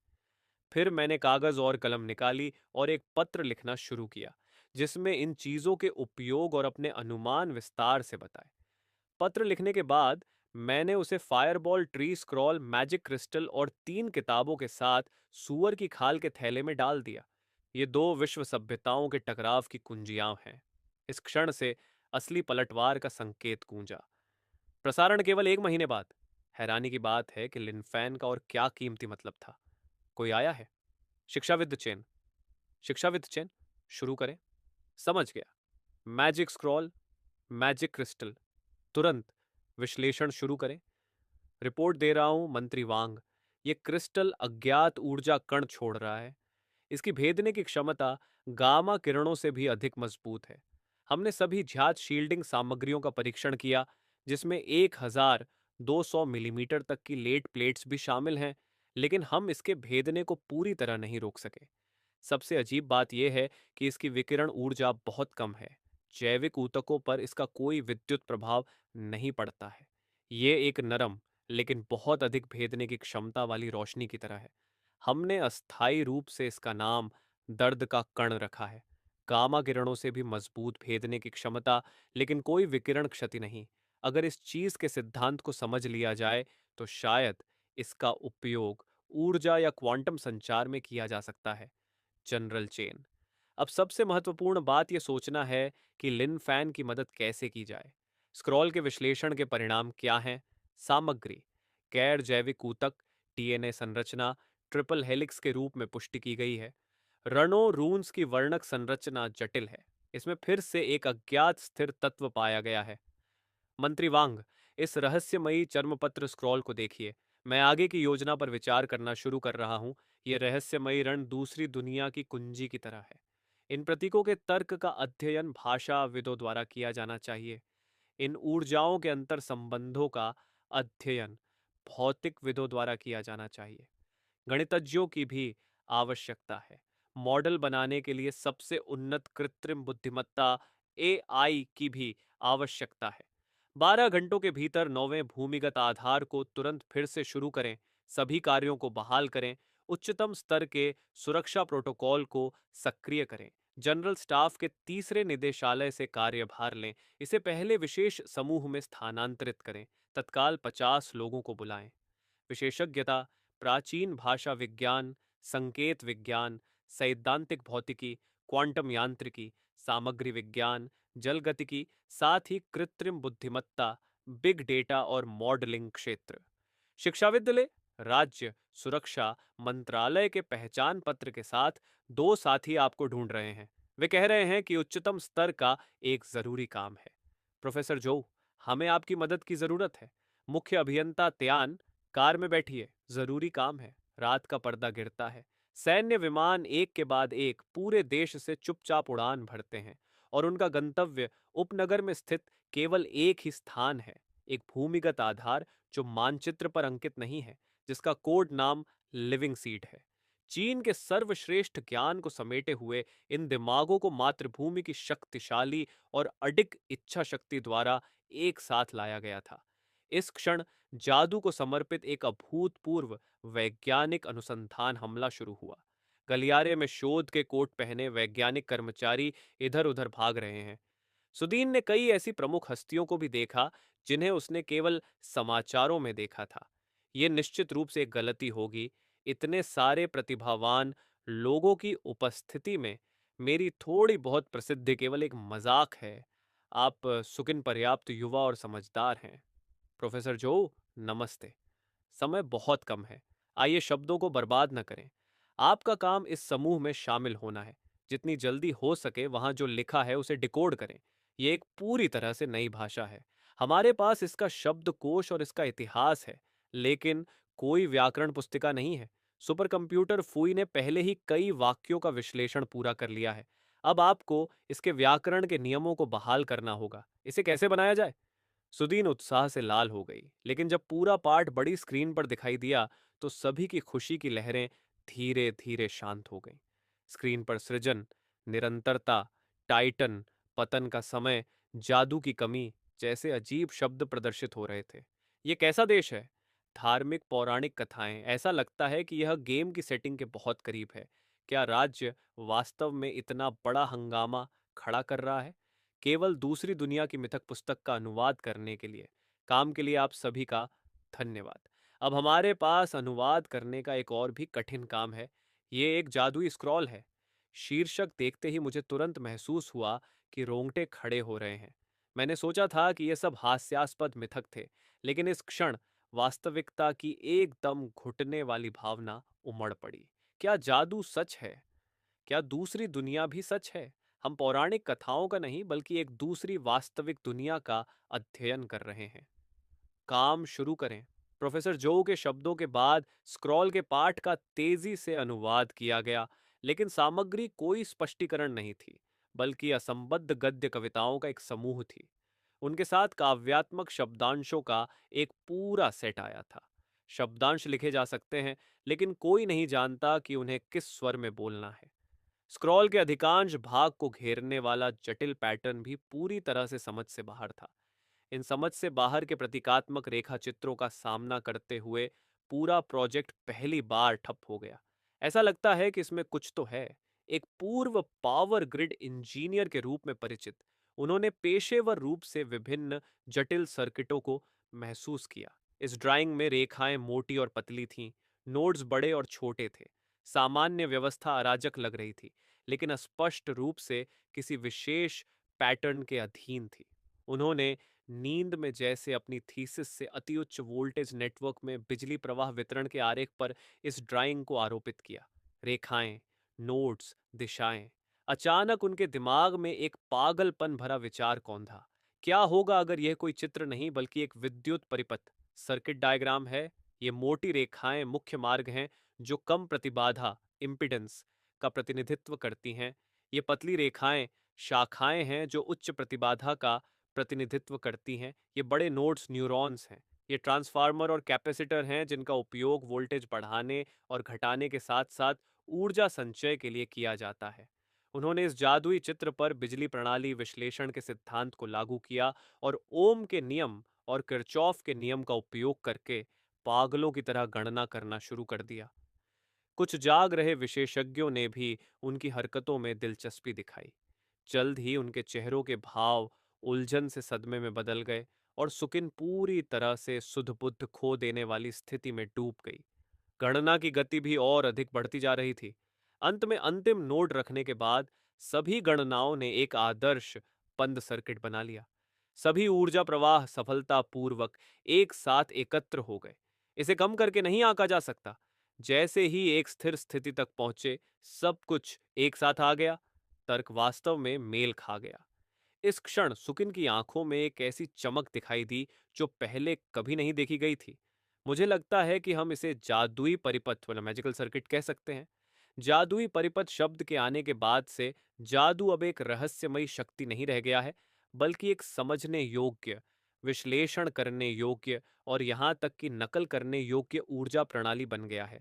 फिर मैंने कागज और कलम निकाली और एक पत्र लिखना शुरू किया, जिसमें इन चीजों के उपयोग और अपने अनुमान विस्तार से बताए। पत्र लिखने के बाद मैंने उसे fireball, tree scroll, magic crystal और 3 किताबों के साथ सूअर की खाल के थैले में डाल दिया। ये दो विश्व सभ्यताओं के टकराव की कुंजियां हैं। इस क्षण से असली पलटवार का संकेत गूंजा। प्रसारण केवल 1 महीने बाद। हैरानी की बात है कि लिनफैन का और क्या कीमती मतलब था। कोई आया है? शिक्षाविद चेन। शिक्षाविद चेन। शुरू करें। समझ गया। Magic scroll, magic crystal. तुरंत विश्लेषण शुरू करें। रिपोर्ट दे रहा हूं मंत्री वांग। ये क्रिस्टल अज्ञात ऊर्जा कण छोड़ रहा है। इसकी भेदने की क्षमता गामा किरणों से भी अधिक मजबूत है। हमने सभी ज्ञात शील्डिंग सामग्रियों का परीक्षण किया, जिसमें 1200 मिलीमीटर तक की लेड प्लेट्स भी शामिल हैं, लेकिन हम इसके भेदने को पूरी तरह नहीं रोक सके। सबसे अजीब बात यह है कि इसकी विकिरण ऊर्जा बहुत कम है। जैविक ऊतकों पर इसका कोई विद्युत प्रभाव नहीं पड़ता है। ये एक नरम लेकिन बहुत अधिक भेदने की क्षमता वाली रोशनी की तरह है। हमने अस्थायी रूप से इसका नाम दर्द का कण रखा है। गामा किरणों से भी मजबूत भेदने की क्षमता, लेकिन कोई विकिरण क्षति नहीं। अगर इस चीज के सिद्धांत को समझ लिया जाए तो शायद इसका उपयोग ऊर्जा या क्वांटम संचार में किया जा सकता है। General chain. अब सबसे महत्वपूर्ण बात यह सोचना है कि लिन फैन की मदद कैसे की जाए। स्क्रॉल के विश्लेषण के परिणाम क्या हैं? सामग्री: गैर जैविक ऊतक, डीएनए संरचना ट्रिपल हेलिक्स के रूप में पुष्टि की गई है। रणो रून्स की वर्णक संरचना जटिल है। इसमें फिर से एक अज्ञात स्थिर तत्व पाया गया है। मंत्री वांग, इस रहस्यमयी चर्मपत्र स्क्रॉल को देखिए। मैं आगे की योजना पर विचार करना शुरू कर रहा हूं। यह रहस्यमयी रण दूसरी दुनिया की कुंजी की तरह है। इन प्रतीकों के तर्क का अध्ययन भाषाविदों द्वारा किया जाना चाहिए। इन ऊर्जाओं के अंतर संबंधों का अध्ययन भौतिक विदों द्वारा किया जाना चाहिए। गणितज्ञों की भी आवश्यकता है। मॉडल बनाने के लिए सबसे उन्नत कृत्रिम बुद्धिमत्ता एआई की भी आवश्यकता है। 12 घंटों के भीतर 9वें भूमिगत आधार को तुरंत फिर से शुरू करें। सभी कार्यों को बहाल करें। उच्चतम स्तर के सुरक्षा प्रोटोकॉल को सक्रिय करें। जनरल स्टाफ के तीसरे निदेशालय से कार्यभार लें। इसे पहले विशेष समूह में स्थानांतरित करें। तत्काल 50 लोगों को बुलाएं। विशेषज्ञता: प्राचीन भाषा विज्ञान, संकेत विज्ञान, सैद्धांतिक भौतिकी, क्वांटम यांत्रिकी, सामग्री विज्ञान, जलगतिकी, साथ ही कृत्रिम बुद्धिमत्ता, बिग डेटा और मॉडलिंग क्षेत्र। शिक्षाविद ले राज्य सुरक्षा मंत्रालय के पहचान पत्र के साथ 2 साथी आपको ढूंढ रहे हैं। वे कह रहे हैं कि उच्चतम स्तर का एक जरूरी काम है। प्रोफेसर जो, हमें आपकी मदद की जरूरत है। मुख्य अभियंता त्यान, कार में बैठिए, जरूरी काम है। रात का पर्दा गिरता है। सैन्य विमान एक के बाद एक पूरे देश से चुपचाप उड़ान भरते हैं, और उनका गंतव्य उपनगर में स्थित केवल एक ही स्थान है। एक भूमिगत आधार जो मानचित्र पर अंकित नहीं है, जिसका कोड नाम लिविंग सीड है। चीन के सर्वश्रेष्ठ ज्ञान को समेटे हुए इन दिमागों को मातृभूमि की शक्तिशाली और अडिग इच्छा शक्ति द्वारा एक साथ लाया गया था। इस क्षण जादू को समर्पित एक अभूतपूर्व वैज्ञानिक अनुसंधान हमला शुरू हुआ। गलियारे में शोध के कोट पहने वैज्ञानिक कर्मचारी इधर उधर भाग रहे हैं। सुदीन ने कई ऐसी प्रमुख हस्तियों को भी देखा जिन्हें उसने केवल समाचारों में देखा था। यह निश्चित रूप से एक गलती होगी। इतने सारे प्रतिभावान लोगों की उपस्थिति में मेरी थोड़ी बहुत प्रसिद्धि केवल एक मजाक है। आप सुकिन पर्याप्त युवा और समझदार हैं। प्रोफेसर जो, नमस्ते। समय बहुत कम है। आइए शब्दों को बर्बाद न करें। आपका काम इस समूह में शामिल होना है। जितनी जल्दी हो सके वहां जो लिखा है उसे डिकोड करें। यह एक पूरी तरह से नई भाषा है। हमारे पास इसका शब्दकोश और इसका इतिहास है, लेकिन कोई व्याकरण पुस्तिका नहीं है। सुपर कंप्यूटर फुई ने पहले ही कई वाक्यों का विश्लेषण पूरा कर लिया है। अब आपको इसके व्याकरण के नियमों को बहाल करना होगा। इसे कैसे बनाया जाए? सुदीन उत्साह से लाल हो गई, लेकिन जब पूरा पाठ बड़ी स्क्रीन पर दिखाई दिया तो सभी की खुशी की लहरें धीरे धीरे शांत हो गईं। स्क्रीन पर सृजन, निरंतरता, टाइटन, पतन का समय, जादू की कमी जैसे अजीब शब्द प्रदर्शित हो रहे थे। ये कैसा देश है? धार्मिक पौराणिक कथाएं, ऐसा लगता है कि यह गेम की सेटिंग के बहुत करीब है। क्या राज्य वास्तव में इतना बड़ा हंगामा खड़ा कर रहा है केवल दूसरी दुनिया की मिथक पुस्तक का अनुवाद करने के लिए? काम के लिए आप सभी का धन्यवाद। अब हमारे पास अनुवाद करने का एक और भी कठिन काम है। ये एक जादुई स्क्रॉल है। शीर्षक देखते ही मुझे तुरंत महसूस हुआ कि रोंगटे खड़े हो रहे हैं। मैंने सोचा था कि ये सब हास्यास्पद मिथक थे, लेकिन इस क्षण वास्तविकता की एकदम घुटने वाली भावना उमड़ पड़ी। क्या जादू सच है? क्या दूसरी दुनिया भी सच है? हम पौराणिक कथाओं का नहीं बल्कि एक दूसरी वास्तविक दुनिया का अध्ययन कर रहे हैं। काम शुरू करें। प्रोफेसर जो के शब्दों के बाद स्क्रॉल के पाठ का तेजी से अनुवाद किया गया, लेकिन सामग्री कोई स्पष्टीकरण नहीं थी, बल्कि असंबद्ध गद्य कविताओं का एक समूह थी। उनके साथ काव्यात्मक शब्दांशों का एक पूरा सेट आया था। शब्दांश लिखे जा सकते हैं, लेकिन कोई नहीं जानता कि उन्हें किस स्वर में बोलना है। स्क्रॉल के अधिकांश भाग को घेरने वाला जटिल पैटर्न भी पूरी तरह से समझ से बाहर था। इन समझ से बाहर के प्रतीकात्मक रेखा चित्रों का सामना करते हुए पूरा प्रोजेक्ट पहली बार ठप हो गया। ऐसा लगता है कि इसमें कुछ तो है। एक पूर्व पावर ग्रिड इंजीनियर के रूप में परिचित, उन्होंने पेशेवर रूप से विभिन्न जटिल सर्किटों को महसूस किया। इस ड्राइंग में रेखाएं मोटी और पतली थीं, नोड्स बड़े और छोटे थे। सामान्य व्यवस्था अराजक लग रही थी, लेकिन स्पष्ट रूप से किसी विशेष पैटर्न के अधीन थी। उन्होंने नींद में जैसे अपनी थीसिस से अति उच्च वोल्टेज नेटवर्क में बिजली प्रवाह वितरण के आरेख पर इस ड्राइंग को आरोपित किया। रेखाएं, नोड्स, दिशाएं। अचानक उनके दिमाग में एक पागलपन भरा विचार कौंधा। क्या होगा अगर यह कोई चित्र नहीं बल्कि एक विद्युत परिपथ, सर्किट डायग्राम है? ये मोटी रेखाएं मुख्य मार्ग हैं जो कम प्रतिबाधा, इम्पिडेंस का प्रतिनिधित्व करती हैं। ये पतली रेखाएं शाखाएं हैं जो उच्च प्रतिबाधा का प्रतिनिधित्व करती हैं। ये बड़े नोड्स न्यूरॉन्स हैं। ये ट्रांसफार्मर और कैपेसिटर हैं जिनका उपयोग वोल्टेज बढ़ाने और घटाने के साथ साथ ऊर्जा संचय के लिए किया जाता है। उन्होंने इस जादुई चित्र पर बिजली प्रणाली विश्लेषण के सिद्धांत को लागू किया और ओम के नियम और किरचॉफ के नियम का उपयोग करके पागलों की तरह गणना करना शुरू कर दिया। कुछ जाग रहे विशेषज्ञों ने भी उनकी हरकतों में दिलचस्पी दिखाई। जल्द ही उनके चेहरों के भाव उलझन से सदमे में बदल गए और सुकिन पूरी तरह से सुध बुद्ध खो देने वाली स्थिति में डूब गई। गणना की गति भी और अधिक बढ़ती जा रही थी। अंत में अंतिम नोड रखने के बाद सभी गणनाओं ने एक आदर्श बंद सर्किट बना लिया। सभी ऊर्जा प्रवाह सफलतापूर्वक एक साथ एकत्र हो गए। इसे कम करके नहीं आंका जा सकता। जैसे ही एक स्थिर स्थिति तक पहुंचे, सब कुछ एक साथ आ गया। तर्क वास्तव में मेल खा गया। इस क्षण सुकिन की आंखों में एक ऐसी चमक दिखाई दी जो पहले कभी नहीं देखी गई थी। मुझे लगता है कि हम इसे जादुई परिपथ वाला मैजिकल सर्किट कह सकते हैं। जादुई परिपथ शब्द के आने के बाद से जादू अब एक रहस्यमयी शक्ति नहीं रह गया है, बल्कि एक समझने योग्य, विश्लेषण करने योग्य और यहाँ तक कि नकल करने योग्य ऊर्जा प्रणाली बन गया है।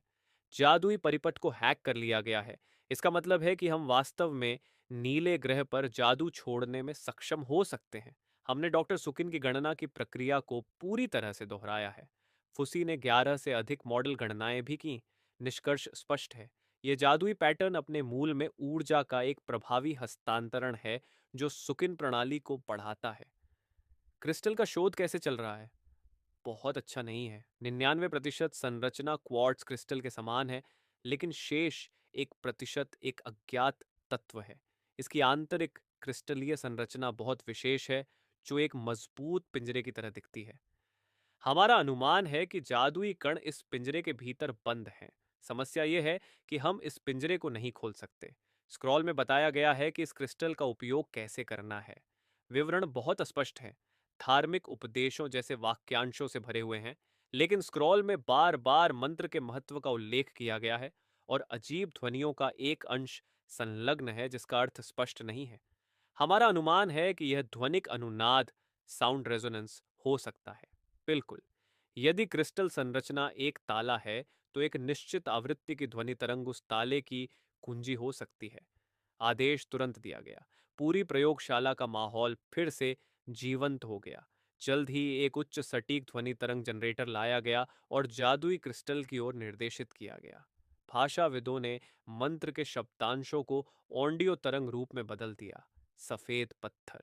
जादुई परिपथ को हैक कर लिया गया है। इसका मतलब है कि हम वास्तव में नीले ग्रह पर जादू छोड़ने में सक्षम हो सकते हैं। हमने डॉक्टर सुकिन की गणना की प्रक्रिया को पूरी तरह से दोहराया है। फुसी ने 11 से अधिक मॉडल गणनाएं भी की। निष्कर्ष स्पष्ट है। यह जादुई पैटर्न अपने मूल में ऊर्जा का एक प्रभावी हस्तांतरण है जो सुकिन प्रणाली को बढ़ाता है। क्रिस्टल का शोध कैसे चल रहा है? बहुत अच्छा नहीं है। 99% संरचना क्वार्ट्ज क्रिस्टल के समान है, लेकिन शेष 1% एक अज्ञात तत्व है। इसकी आंतरिक क्रिस्टलीय संरचना बहुत विशेष है, जो एक मजबूत पिंजरे की तरह दिखती है। हमारा अनुमान है कि जादुई कण इस पिंजरे के भीतर बंद हैं। समस्या यह है कि हम इस पिंजरे को नहीं खोल सकते। स्क्रॉल में बताया गया है कि इस क्रिस्टल का उपयोग कैसे करना है। विवरण बहुत स्पष्ट है, धार्मिक उपदेशों जैसे वाक्यांशों से भरे हुए हैं, लेकिन स्क्रॉल में बार बार मंत्र के महत्व का उल्लेख किया गया है और अजीब ध्वनियों का एक अंश संलग्न है जिसका अर्थ स्पष्ट नहीं है। हमारा अनुमान है कि यह ध्वनिक अनुनाद, साउंड रेजोनेंस हो सकता है। बिल्कुल, यदि क्रिस्टल संरचना एक ताला है, तो एक निश्चित आवृत्ति की ध्वनि तरंग उस ताले की कुंजी हो सकती है। आदेश तुरंत दिया गया। पूरी प्रयोगशाला का माहौल फिर से जीवंत हो गया। जल्द ही एक उच्च सटीक ध्वनि तरंग जनरेटर लाया गया और जादुई क्रिस्टल की ओर निर्देशित किया गया। भाषाविदों ने मंत्र के शब्दांशों को ऑडियो तरंग रूप में बदल दिया। सफेद पत्थर।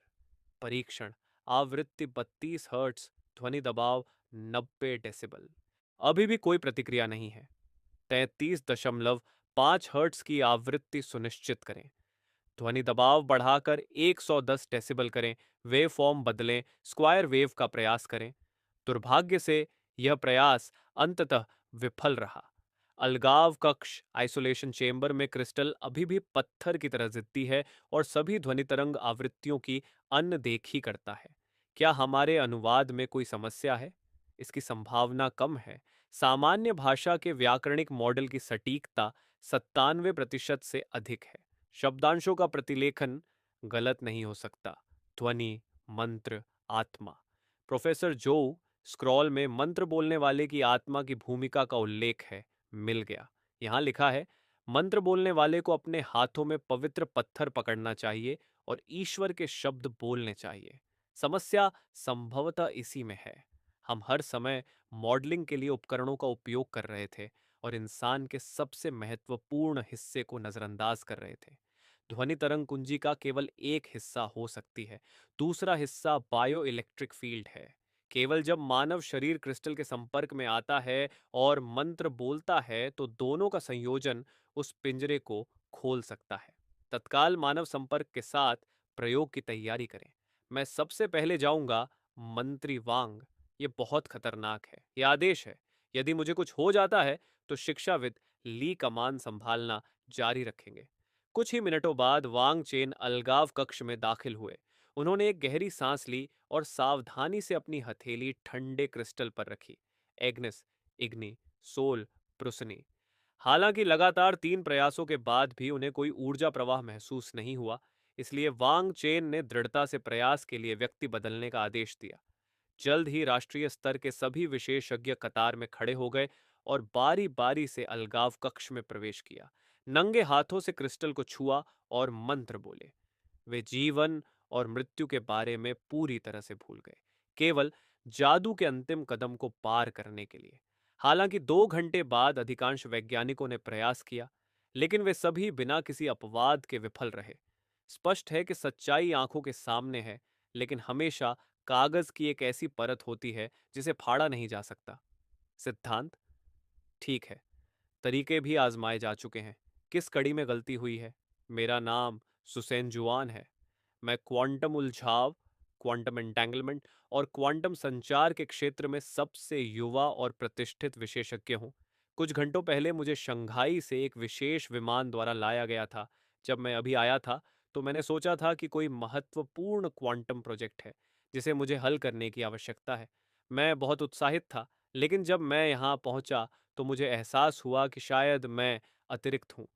परीक्षण। आवृत्ति 32 हर्ट्ज, ध्वनि दबाव 90 डेसिबल। अभी भी कोई प्रतिक्रिया नहीं है। 33.5 हर्ट्ज की आवृत्ति सुनिश्चित करें। ध्वनि दबाव बढ़ाकर 110 डेसिबल करें। वेव फॉर्म बदलें, स्क्वायर वेव का प्रयास करें। दुर्भाग्य से यह प्रयास अंततः विफल रहा। अलगाव कक्ष आइसोलेशन चेंबर में क्रिस्टल अभी भी पत्थर की तरह जिद्दी है और सभी ध्वनि तरंग आवृत्तियों की अनदेखी करता है। क्या हमारे अनुवाद में कोई समस्या है? इसकी संभावना कम है। सामान्य भाषा के व्याकरणिक मॉडल की सटीकता 97% से अधिक है। शब्दांशों का प्रतिलेखन गलत नहीं हो सकता। ध्वनि, मंत्र, आत्मा। प्रोफेसर जो स्क्रॉल में मंत्र बोलने वाले की आत्मा की भूमिका का उल्लेख है। मिल गया। यहाँ लिखा है, मंत्र बोलने वाले को अपने हाथों में पवित्र पत्थर पकड़ना चाहिए और ईश्वर के शब्द बोलने चाहिए। समस्या संभवतः इसी में है। हम हर समय मॉडलिंग के लिए उपकरणों का उपयोग कर रहे थे और इंसान के सबसे महत्वपूर्ण हिस्से को नजरअंदाज कर रहे थे। ध्वनि तरंग कुंजी का केवल एक हिस्सा हो सकती है। दूसरा हिस्सा बायो इलेक्ट्रिक फील्ड है। केवल जब मानव शरीर क्रिस्टल के संपर्क में आता है और मंत्र बोलता है तो दोनों का संयोजन उस पिंजरे को खोल सकता है। तत्काल मानव संपर्क के साथ प्रयोग की तैयारी करें। मैं सबसे पहले जाऊंगा मंत्री वांग। ये बहुत खतरनाक है। ये आदेश है। यदि मुझे कुछ हो जाता है तो शिक्षाविद ली कमान संभालना जारी रखेंगे। कुछ ही मिनटों बाद वांग चेन अलगाव कक्ष में दाखिल हुए। उन्होंने एक गहरी सांस ली और सावधानी से अपनी हथेली ठंडे क्रिस्टल पर रखी। एग्निस, इग्नी, सोल, प्रुसनी। हालांकि लगातार 3 प्रयासों के बाद भी उन्हें कोई ऊर्जा प्रवाह महसूस नहीं हुआ, इसलिए वांग चेन ने दृढ़ता से प्रयास के लिए व्यक्ति बदलने का आदेश दिया। जल्द ही राष्ट्रीय स्तर के सभी विशेषज्ञ कतार में खड़े हो गए और बारी बारी से अलगाव कक्ष में प्रवेश किया। नंगे हाथों से क्रिस्टल को छुआ और मंत्र बोले। वे जीवन और मृत्यु के बारे में पूरी तरह से भूल गए, केवल जादू के अंतिम कदम को पार करने के लिए। हालांकि 2 घंटे बाद अधिकांश वैज्ञानिकों ने प्रयास किया, लेकिन वे सभी बिना किसी अपवाद के विफल रहे। स्पष्ट है कि सच्चाई आंखों के सामने है, लेकिन हमेशा कागज की एक ऐसी परत होती है जिसे फाड़ा नहीं जा सकता। सिद्धांत ठीक है, तरीके भी आजमाए जा चुके हैं। किस कड़ी में गलती हुई है? मेरा नाम सुसैन जुआन है। मैं क्वांटम उलझाव, क्वांटम एंटेंगलमेंट और क्वांटम संचार के क्षेत्र में सबसे युवा और प्रतिष्ठित विशेषज्ञ हूं। कुछ घंटों पहले मुझे शंघाई से एक विशेष विमान द्वारा लाया गया था। जब मैं अभी आया था तो मैंने सोचा था कि कोई महत्वपूर्ण क्वांटम प्रोजेक्ट है जिसे मुझे हल करने की आवश्यकता है। मैं बहुत उत्साहित था, लेकिन जब मैं यहाँ पहुंचा तो मुझे एहसास हुआ कि शायद मैं अतिरिक्त हूँ।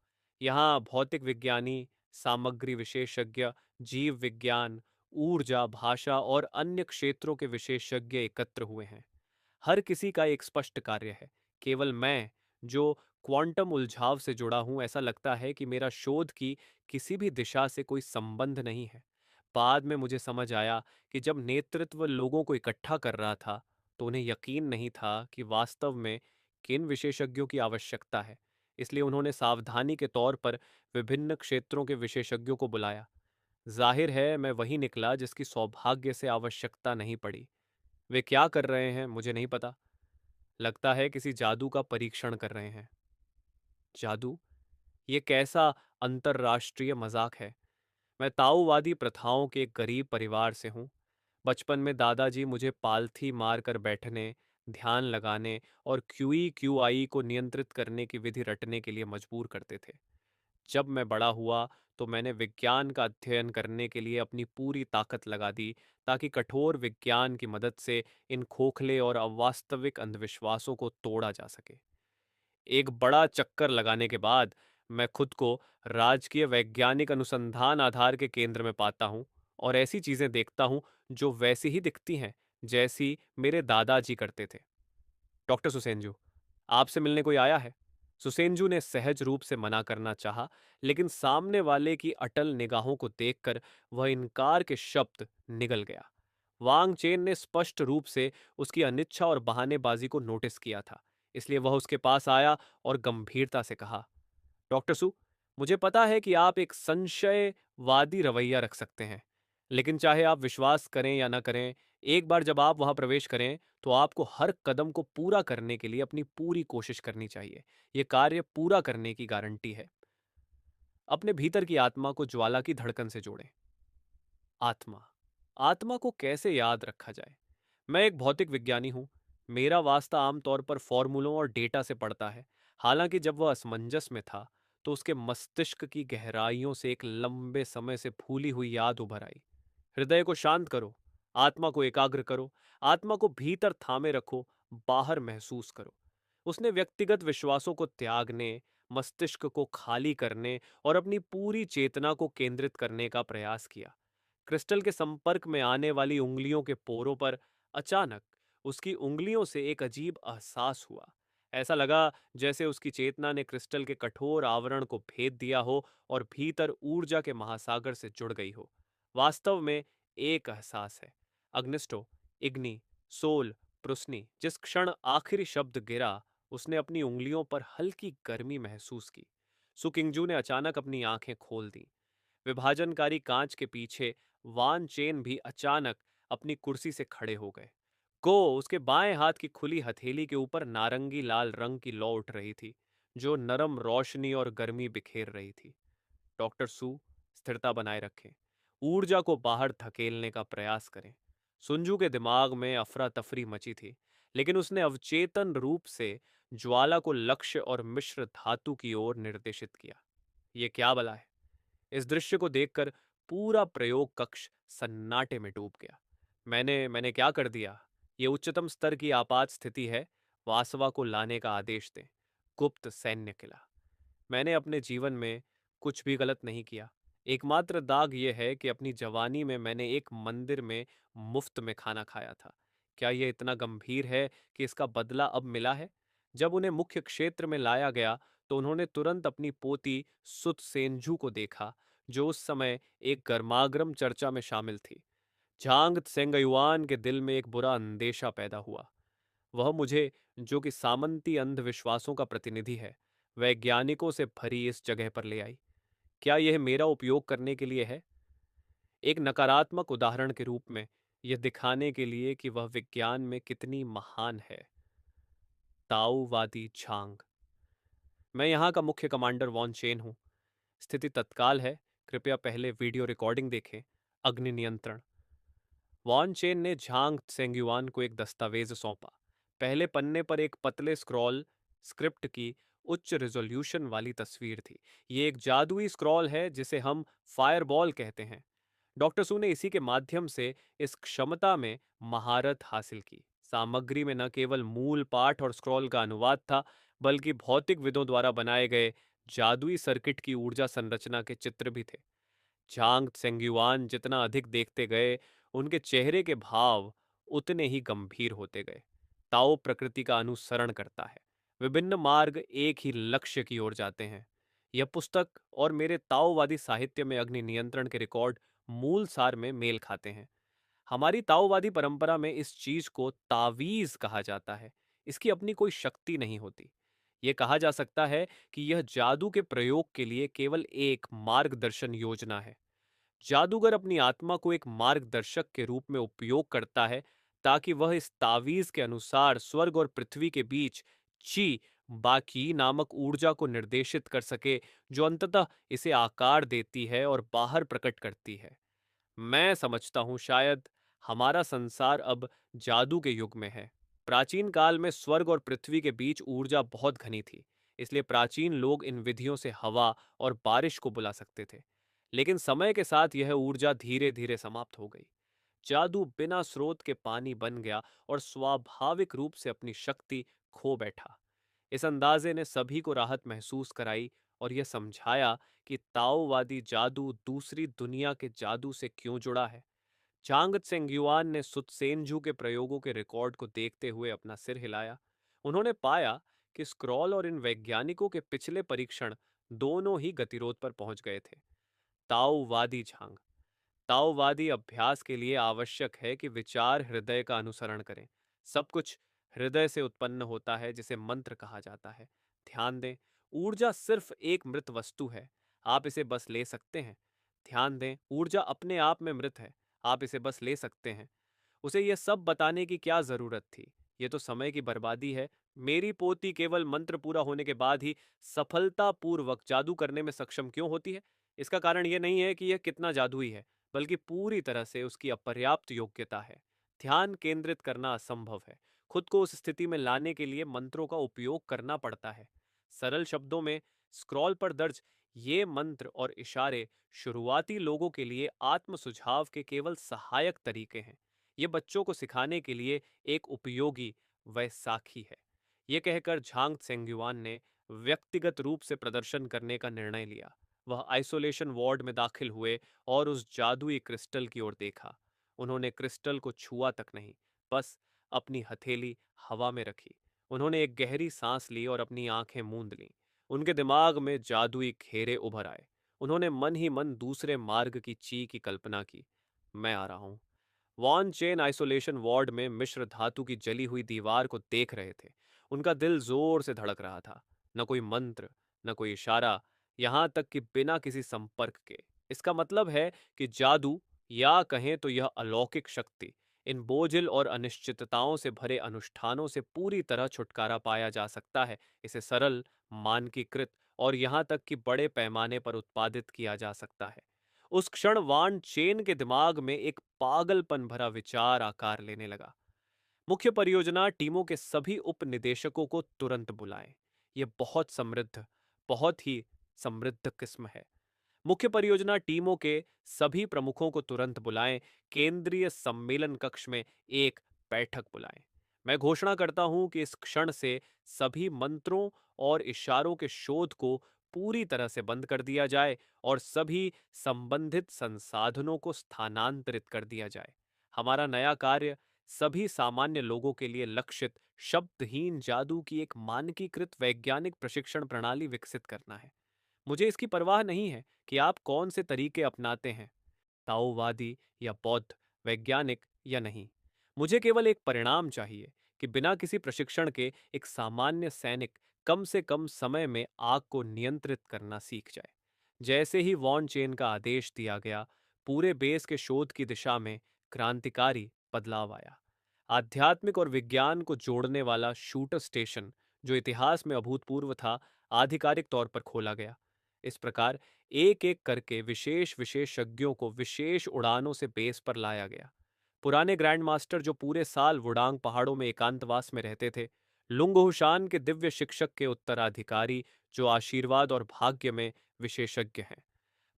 यहाँ भौतिक विज्ञानी, सामग्री विशेषज्ञ, जीव विज्ञान, ऊर्जा, भाषा और अन्य क्षेत्रों के विशेषज्ञ एकत्र हुए हैं। हर किसी का एक स्पष्ट कार्य है। केवल मैं, जो क्वांटम उलझाव से जुड़ा हूं, ऐसा लगता है कि मेरा शोध की किसी भी दिशा से कोई संबंध नहीं है। बाद में मुझे समझ आया कि जब नेतृत्व लोगों को इकट्ठा कर रहा था तो उन्हें यकीन नहीं था कि वास्तव में किन विशेषज्ञों की आवश्यकता है। इसलिए उन्होंने सावधानी के तौर पर विभिन्न क्षेत्रों के विशेषज्ञों को बुलाया। जाहिर है मैं वही निकला जिसकी सौभाग्य से आवश्यकता नहीं पड़ी। वे क्या कर रहे हैं मुझे नहीं पता। लगता है किसी जादू का परीक्षण कर रहे हैं। जादू? ये कैसा अंतरराष्ट्रीय मजाक है? मैं ताओवादी प्रथाओं के एक गरीब परिवार से हूँ। बचपन में दादाजी मुझे पालथी मार कर बैठने, ध्यान लगाने और क्यूई क्यूआई को नियंत्रित करने की विधि रटने के लिए मजबूर करते थे। जब मैं बड़ा हुआ तो मैंने विज्ञान का अध्ययन करने के लिए अपनी पूरी ताकत लगा दी, ताकि कठोर विज्ञान की मदद से इन खोखले और अवास्तविक अंधविश्वासों को तोड़ा जा सके। एक बड़ा चक्कर लगाने के बाद मैं खुद को राजकीय वैज्ञानिक अनुसंधान आधार के केंद्र में पाता हूँ और ऐसी चीजें देखता हूँ जो वैसी ही दिखती हैं जैसी मेरे दादाजी करते थे। डॉक्टर सुसेंजू, आपसे मिलने कोई आया है? सुसेंजू ने सहज रूप से मना करना चाहा, लेकिन सामने वाले की अटल निगाहों को देखकर वह इनकार के शब्द निगल गया। वांग चेन ने स्पष्ट रूप से उसकी अनिच्छा और बहानेबाजी को नोटिस किया था, इसलिए वह उसके पास आया और गंभीरता से कहा, डॉक्टर सु, मुझे पता है कि आप एक संशयवादी रवैया रख सकते हैं, लेकिन चाहे आप विश्वास करें या न करें, एक बार जब आप वहां प्रवेश करें तो आपको हर कदम को पूरा करने के लिए अपनी पूरी कोशिश करनी चाहिए। यह कार्य पूरा करने की गारंटी है। अपने भीतर की आत्मा को ज्वाला की धड़कन से जोड़ें। आत्मा आत्मा को कैसे याद रखा जाए? मैं एक भौतिक विज्ञानी हूं। मेरा वास्ता आमतौर पर फॉर्मूलों और डेटा से पड़ता है। हालांकि जब वह असमंजस में था तो उसके मस्तिष्क की गहराइयों से एक लंबे समय से भूली हुई याद उभर आई। हृदय को शांत करो, आत्मा को एकाग्र करो, आत्मा को भीतर थामे रखो, बाहर महसूस करो। उसने व्यक्तिगत विश्वासों को त्यागने, मस्तिष्क को खाली करने और अपनी पूरी चेतना को केंद्रित करने का प्रयास किया। क्रिस्टल के संपर्क में आने वाली उंगलियों के पोरों पर अचानक उसकी उंगलियों से एक अजीब एहसास हुआ। ऐसा लगा जैसे उसकी चेतना ने क्रिस्टल के कठोर आवरण को भेद दिया हो और भीतर ऊर्जा के महासागर से जुड़ गई हो। वास्तव में एक एहसास है। अग्निस्टो, इग्नि, सोल, प्रुस्नी। जिस क्षण आखिरी शब्द गिरा, उसने अपनी उंगलियों पर हल्की गर्मी महसूस की। सुकिंगजू ने अचानक अपनी आंखें खोल दी। विभाजनकारी कांच के पीछे वान चेन भी अचानक अपनी कुर्सी से खड़े हो गए। को उसके बाएं हाथ की खुली हथेली के ऊपर नारंगी लाल रंग की लौ उठ रही थी, जो नरम रोशनी और गर्मी बिखेर रही थी। डॉक्टर सू, स्थिरता बनाए रखें। ऊर्जा को बाहर धकेलने का प्रयास करें। सुंजू के दिमाग में अफरा तफरी मची थी, लेकिन उसने अवचेतन रूप से ज्वाला को लक्ष्य और मिश्र धातु की ओर निर्देशित किया। यह क्या बला है? इस दृश्य को देखकर पूरा प्रयोग कक्ष सन्नाटे में डूब गया। मैंने क्या कर दिया? यह उच्चतम स्तर की आपात स्थिति है। वासवा को लाने का आदेश दें। गुप्त सैन्य किला। मैंने अपने जीवन में कुछ भी गलत नहीं किया। एकमात्र दाग यह है कि अपनी जवानी में मैंने एक मंदिर में मुफ्त में खाना खाया था। क्या यह इतना गंभीर है कि इसका बदला अब मिला है? जब उन्हें मुख्य क्षेत्र में लाया गया तो उन्होंने तुरंत अपनी पोती सुत सेनजू को देखा, जो उस समय एक गर्मागरम चर्चा में शामिल थी। झांग त्सेंगयुआन के दिल में एक बुरा अंदेशा पैदा हुआ। वह मुझे, जो कि सामंती अंधविश्वासों का प्रतिनिधि है, वैज्ञानिकों से भरी इस जगह पर ले आई। क्या यह मेरा उपयोग करने के लिए है? एक नकारात्मक उदाहरण के रूप में, यह दिखाने के लिए कि वह विज्ञान में कितनी महान है। ताओवादी झांग। मैं यहाँ का मुख्य कमांडर वॉन चेन हूँ। स्थिति तत्काल है। कृपया पहले वीडियो रिकॉर्डिंग देखें। अग्नि नियंत्रण। वॉन चेन ने झांग त्सेंगयुआन को एक दस्तावेज सौंपा। पहले पन्ने पर एक पतले स्क्रॉल स्क्रिप्ट की उच्च रिजोल्यूशन वाली तस्वीर थी। ये एक जादुई स्क्रॉल है जिसे हम फायरबॉल कहते हैं। डॉक्टर सू ने इसी के माध्यम से इस क्षमता में महारत हासिल की। सामग्री में न केवल मूल पाठ और स्क्रॉल का अनुवाद था, बल्कि भौतिक विदों द्वारा बनाए गए जादुई सर्किट की ऊर्जा संरचना के चित्र भी थे। झांग त्सेंगयुआन जितना अधिक देखते गए, उनके चेहरे के भाव उतने ही गंभीर होते गए। ताओ प्रकृति का अनुसरण करता है। विभिन्न मार्ग एक ही लक्ष्य की ओर जाते हैं। यह पुस्तक और मेरे ताओवादी साहित्य में अग्नि नियंत्रण के रिकॉर्ड मूल सार में मेल खाते हैं। हमारी ताओवादी परंपरा में इस चीज को तावीज कहा जाता है। इसकी अपनी कोई शक्ति नहीं होती। यह कहा जा सकता है कि यह जादू के प्रयोग के लिए केवल एक मार्गदर्शन योजना है। जादूगर अपनी आत्मा को एक मार्गदर्शक के रूप में उपयोग करता है, ताकि वह इस तावीज के अनुसार स्वर्ग और पृथ्वी के बीच ची बाकी नामक ऊर्जा को निर्देशित कर सके, जो अंततः इसे आकार देती है और बाहर प्रकट करती है। मैं समझता हूँ शायद हमारा संसार अब जादू के युग में है। प्राचीन काल में स्वर्ग और पृथ्वी के बीच ऊर्जा बहुत घनी थी, इसलिए प्राचीन लोग इन विधियों से हवा और बारिश को बुला सकते थे। लेकिन समय के साथ यह ऊर्जा धीरे धीरे समाप्त हो गई। जादू बिना स्रोत के पानी बन गया और स्वाभाविक रूप से अपनी शक्ति खो बैठा। इस अंदाजे ने सभी को राहत महसूस कराई और यह समझाया कि ताओवादी जादू दूसरी दुनिया के जादू से क्यों जुड़ा है। चांग त्सेंगयुआन ने सुत्सेनजू के प्रयोगों के रिकॉर्ड को देखते हुए अपना सिर हिलाया। उन्होंने पाया कि स्क्रॉल और इन वैज्ञानिकों के पिछले परीक्षण दोनों ही गतिरोध पर पहुंच गए थे। ताओवादी झांग। ताओवादी अभ्यास के लिए आवश्यक है कि विचार हृदय का अनुसरण करें। सब कुछ हृदय से उत्पन्न होता है, जिसे मंत्र कहा जाता है। ध्यान दें, ऊर्जा सिर्फ एक मृत वस्तु है। आप इसे बस ले सकते हैं। ध्यान दें, ऊर्जा अपने आप में मृत है। आप इसे बस ले सकते हैं। उसे यह सब बताने की क्या जरूरत थी? ये तो समय की बर्बादी है। मेरी पोती केवल मंत्र पूरा होने के बाद ही सफलतापूर्वक जादू करने में सक्षम क्यों होती है? इसका कारण यह नहीं है कि यह कितना जादुई है, बल्कि पूरी तरह से उसकी अपर्याप्त योग्यता है। ध्यान केंद्रित करना असंभव है। खुद को उस स्थिति में लाने के लिए मंत्रों का उपयोग करना पड़ता है। सरल शब्दों में, स्क्रॉल पर दर्ज ये मंत्र और इशारे शुरुआती लोगों के लिए आत्म सुझाव के केवल सहायक तरीके हैं। ये बच्चों को सिखाने के लिए एक उपयोगी वैसाखी है। ये कहकर झांग त्सेंग्युआन ने व्यक्तिगत रूप से प्रदर्शन करने का निर्णय लिया। वह आइसोलेशन वार्ड में दाखिल हुए और उस जादुई क्रिस्टल की ओर देखा। उन्होंने क्रिस्टल को छुआ तक नहीं, बस अपनी हथेली हवा में रखी। उन्होंने एक गहरी सांस ली और अपनी आंखें मूंद लीं। उनके दिमाग में जादुई घेरे उभर आए। उन्होंने मन ही मन दूसरे मार्ग की की कल्पना की। मैं आ रहा हूं। वॉन चेन आइसोलेशन वार्ड में मिश्र धातु की जली हुई दीवार को देख रहे थे। उनका दिल जोर से धड़क रहा था। न कोई मंत्र, न कोई इशारा, यहां तक कि बिना किसी संपर्क के। इसका मतलब है कि जादू, या कहें तो यह अलौकिक शक्ति, इन बोझिल और अनिश्चितताओं से भरे अनुष्ठानों से पूरी तरह छुटकारा पाया जा सकता है। इसे सरल, मानकीकृत और यहां तक कि बड़े पैमाने पर उत्पादित किया जा सकता है। उस क्षण वान चेन के दिमाग में एक पागलपन भरा विचार आकार लेने लगा। मुख्य परियोजना टीमों के सभी उप निदेशकों को तुरंत बुलाएं। यह बहुत समृद्ध, बहुत ही समृद्ध किस्म है। मुख्य परियोजना टीमों के सभी प्रमुखों को तुरंत बुलाएं। केंद्रीय सम्मेलन कक्ष में एक बैठक बुलाएं। मैं घोषणा करता हूं कि इस क्षण से सभी मंत्रों और इशारों के शोध को पूरी तरह से बंद कर दिया जाए और सभी संबंधित संसाधनों को स्थानांतरित कर दिया जाए। हमारा नया कार्य सभी सामान्य लोगों के लिए लक्षित शब्दहीन जादू की एक मानकीकृत वैज्ञानिक प्रशिक्षण प्रणाली विकसित करना है। मुझे इसकी परवाह नहीं है कि आप कौन से तरीके अपनाते हैं, ताओवादी या बौद्ध, वैज्ञानिक या नहीं। मुझे केवल एक परिणाम चाहिए कि बिना किसी प्रशिक्षण के एक सामान्य सैनिक कम से कम समय में आग को नियंत्रित करना सीख जाए। जैसे ही वॉन चेन का आदेश दिया गया, पूरे बेस के शोध की दिशा में क्रांतिकारी बदलाव आया। आध्यात्मिक और विज्ञान को जोड़ने वाला शूटर स्टेशन, जो इतिहास में अभूतपूर्व था, आधिकारिक तौर पर खोला गया। इस प्रकार एक एक करके विशेष विशेषज्ञों को विशेष उड़ानों से बेस पर लाया गया। पुराने ग्रैंड मास्टर जो पूरे साल वुडांग पहाड़ों में एकांतवास में रहते थे, लुंगहुशान के दिव्य शिक्षक के उत्तराधिकारी जो आशीर्वाद और भाग्य में विशेषज्ञ हैं,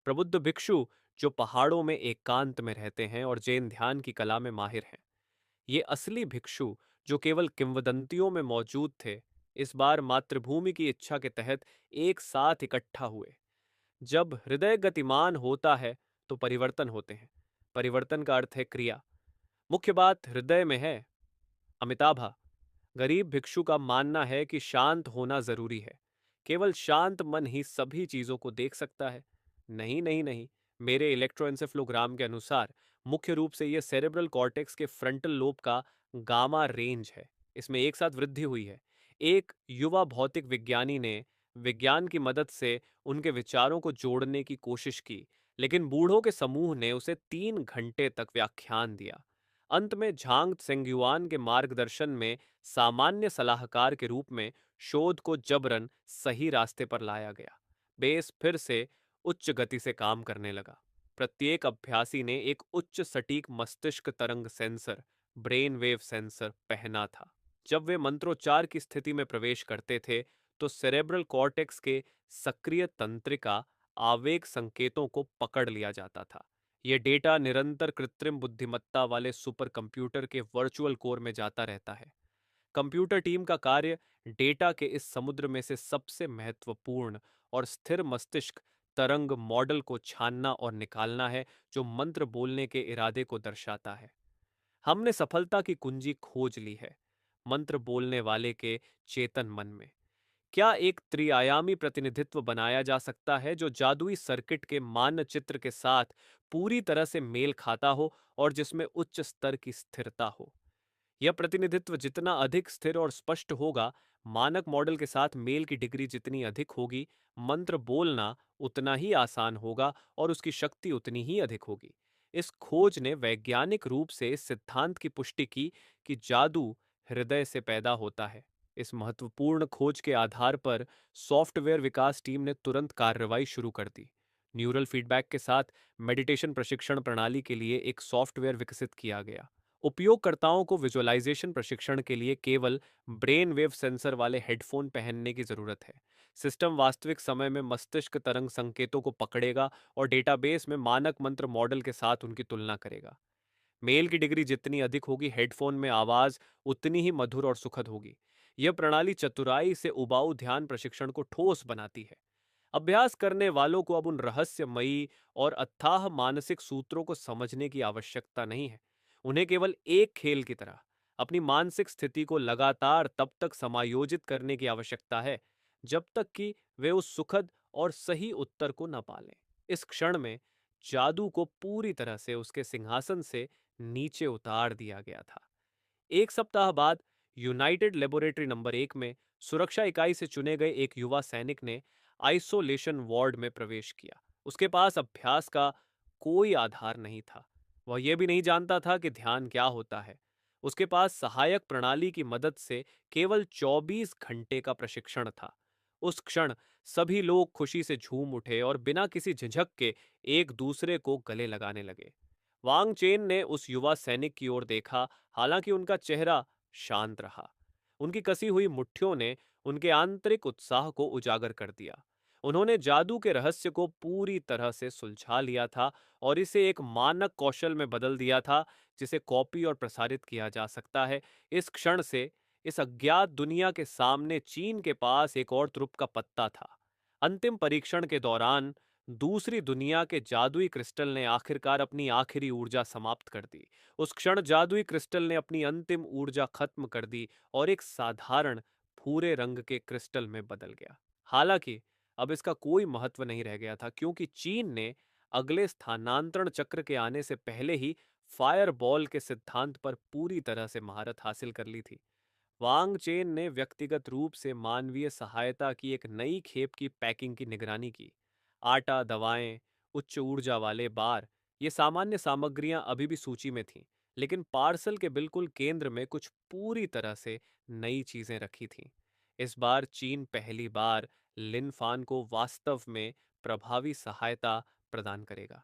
प्रबुद्ध भिक्षु जो पहाड़ों में एकांत में रहते हैं और जैन ध्यान की कला में माहिर हैं, ये असली भिक्षु जो केवल किंवदंतियों में मौजूद थे, इस बार मातृभूमि की इच्छा के तहत एक साथ इकट्ठा हुए। जब हृदय गतिमान होता है तो परिवर्तन होते हैं। परिवर्तन का अर्थ है क्रिया। मुख्य बात हृदय में है। अमिताभा, गरीब भिक्षु का मानना है कि शांत होना जरूरी है। केवल शांत मन ही सभी चीजों को देख सकता है। नहीं नहीं नहीं, मेरे इलेक्ट्रोएन्सेफलोग्राम के अनुसार मुख्य रूप से यह सेरेब्रल कॉर्टेक्स के फ्रंटल लोब का गामा रेंज है। इसमें एक साथ वृद्धि हुई है। एक युवा भौतिक विज्ञानी ने विज्ञान की मदद से उनके विचारों को जोड़ने की कोशिश की, लेकिन बूढ़ों के समूह ने उसे 3 घंटे तक व्याख्यान दिया। अंत में झांग त्सेंग्युआन के मार्गदर्शन में सामान्य सलाहकार के रूप में शोध को जबरन सही रास्ते पर लाया गया। बेस फिर से उच्च गति से काम करने लगा। प्रत्येक अभ्यासी ने एक उच्च सटीक मस्तिष्क तरंग सेंसर, ब्रेन वेव सेंसर पहना था। जब वे मंत्रोच्चार की स्थिति में प्रवेश करते थे, तो सेरेब्रल कॉर्टेक्स के सक्रिय तंत्रिका आवेग संकेतों को पकड़ लिया जाता था। यह डेटा निरंतर कृत्रिम बुद्धिमत्ता वाले सुपर कंप्यूटर के वर्चुअल कोर में जाता रहता है। कंप्यूटर टीम का कार्य डेटा के इस समुद्र में से सबसे महत्वपूर्ण और स्थिर मस्तिष्क तरंग मॉडल को छानना और निकालना है, जो मंत्र बोलने के इरादे को दर्शाता है। हमने सफलता की कुंजी खोज ली है। मंत्र बोलने वाले के चेतन मन में क्या एक त्रिआयामी प्रतिनिधित्व बनाया जा सकता है जो जादुई सर्किट के मानचित्र के साथ पूरी तरह से मेल खाता हो और जिसमें उच्च स्तर की स्थिरता हो। यह प्रतिनिधित्व जितना अधिक स्थिर और स्पष्ट होगा, मानक मॉडल के साथ मेल की डिग्री जितनी अधिक होगी, मंत्र बोलना उतना ही आसान होगा और उसकी शक्ति उतनी ही अधिक होगी। इस खोज ने वैज्ञानिक रूप से इस सिद्धांत की पुष्टि की कि जादू हृदय से पैदा होता है। इस महत्वपूर्ण खोज के आधार पर सॉफ्टवेयर विकास टीम ने तुरंत कार्रवाई शुरू कर दी। न्यूरल फीडबैक के साथ मेडिटेशन प्रशिक्षण प्रणाली के लिए एक सॉफ्टवेयर विकसित किया गया। उपयोगकर्ताओं को विजुअलाइजेशन प्रशिक्षण के लिए केवल ब्रेन वेव सेंसर वाले हेडफोन पहनने की जरूरत है। सिस्टम वास्तविक समय में मस्तिष्क तरंग संकेतों को पकड़ेगा और डेटाबेस में मानक मंत्र मॉडल के साथ उनकी तुलना करेगा। मेल की डिग्री जितनी अधिक होगी, हेडफोन में आवाज उतनी ही मधुर और सुखद होगी। यह प्रणाली चतुराई से उबाऊ ध्यान प्रशिक्षण को ठोस बनाती है। अभ्यास करने वालों को अब उन रहस्यमयी और अथाह मानसिक सूत्रों को समझने की आवश्यकता नहीं है। उन्हें केवल एक खेल की तरह अपनी मानसिक स्थिति को लगातार तब तक समायोजित करने की आवश्यकता है जब तक कि वे उस सुखद और सही उत्तर को न पालें। इस क्षण में जादू को पूरी तरह से उसके सिंहासन से नीचे उतार दिया गया था। एक सप्ताह बाद यूनाइटेड लेबोरेटरी नंबर 1 में सुरक्षा इकाई से चुने गए एक युवा सैनिक ने आइसोलेशन वार्ड में प्रवेश किया। उसके पास अभ्यास का कोई आधार नहीं था। वह यह भी नहीं जानता था कि ध्यान क्या होता है। उसके पास सहायक प्रणाली की मदद से केवल 24 घंटे का प्रशिक्षण था। उस क्षण सभी लोग खुशी से झूम उठे और बिना किसी झिझक के एक दूसरे को गले लगाने लगे। वांग चेन ने उस युवा सैनिक की ओर देखा, हालांकि उनका चेहरा शांत रहा। उनकी कसी हुई मुट्ठियों ने उनके आंतरिक उत्साह को उजागर कर दिया। उन्होंने जादू के रहस्य को पूरी तरह से सुलझा लिया था और इसे एक मानक कौशल में बदल दिया था जिसे कॉपी और प्रसारित किया जा सकता है। इस क्षण से इस अज्ञात दुनिया के सामने चीन के पास एक और तुरुप का पत्ता था। अंतिम परीक्षण के दौरान दूसरी दुनिया के जादुई क्रिस्टल ने आखिरकार अपनी आखिरी ऊर्जा समाप्त कर दी। उस क्षण जादुई क्रिस्टल ने अपनी अंतिम ऊर्जा खत्म कर दी और एक साधारण भूरे रंग के क्रिस्टल में बदल गया। हालांकि अब इसका कोई महत्व नहीं रह गया था, क्योंकि चीन ने अगले स्थानांतरण चक्र के आने से पहले ही फायर बॉल के सिद्धांत पर पूरी तरह से महारत हासिल कर ली थी। वांग चेन ने व्यक्तिगत रूप से मानवीय सहायता की एक नई खेप की पैकिंग की निगरानी की। आटा, दवाएं, उच्च ऊर्जा वाले बार, ये सामान्य सामग्रियां अभी भी सूची में थीं, लेकिन पार्सल के बिल्कुल केंद्र में कुछ पूरी तरह से नई चीजें रखी थीं। इस बार चीन पहली बार लिन फान को वास्तव में प्रभावी सहायता प्रदान करेगा।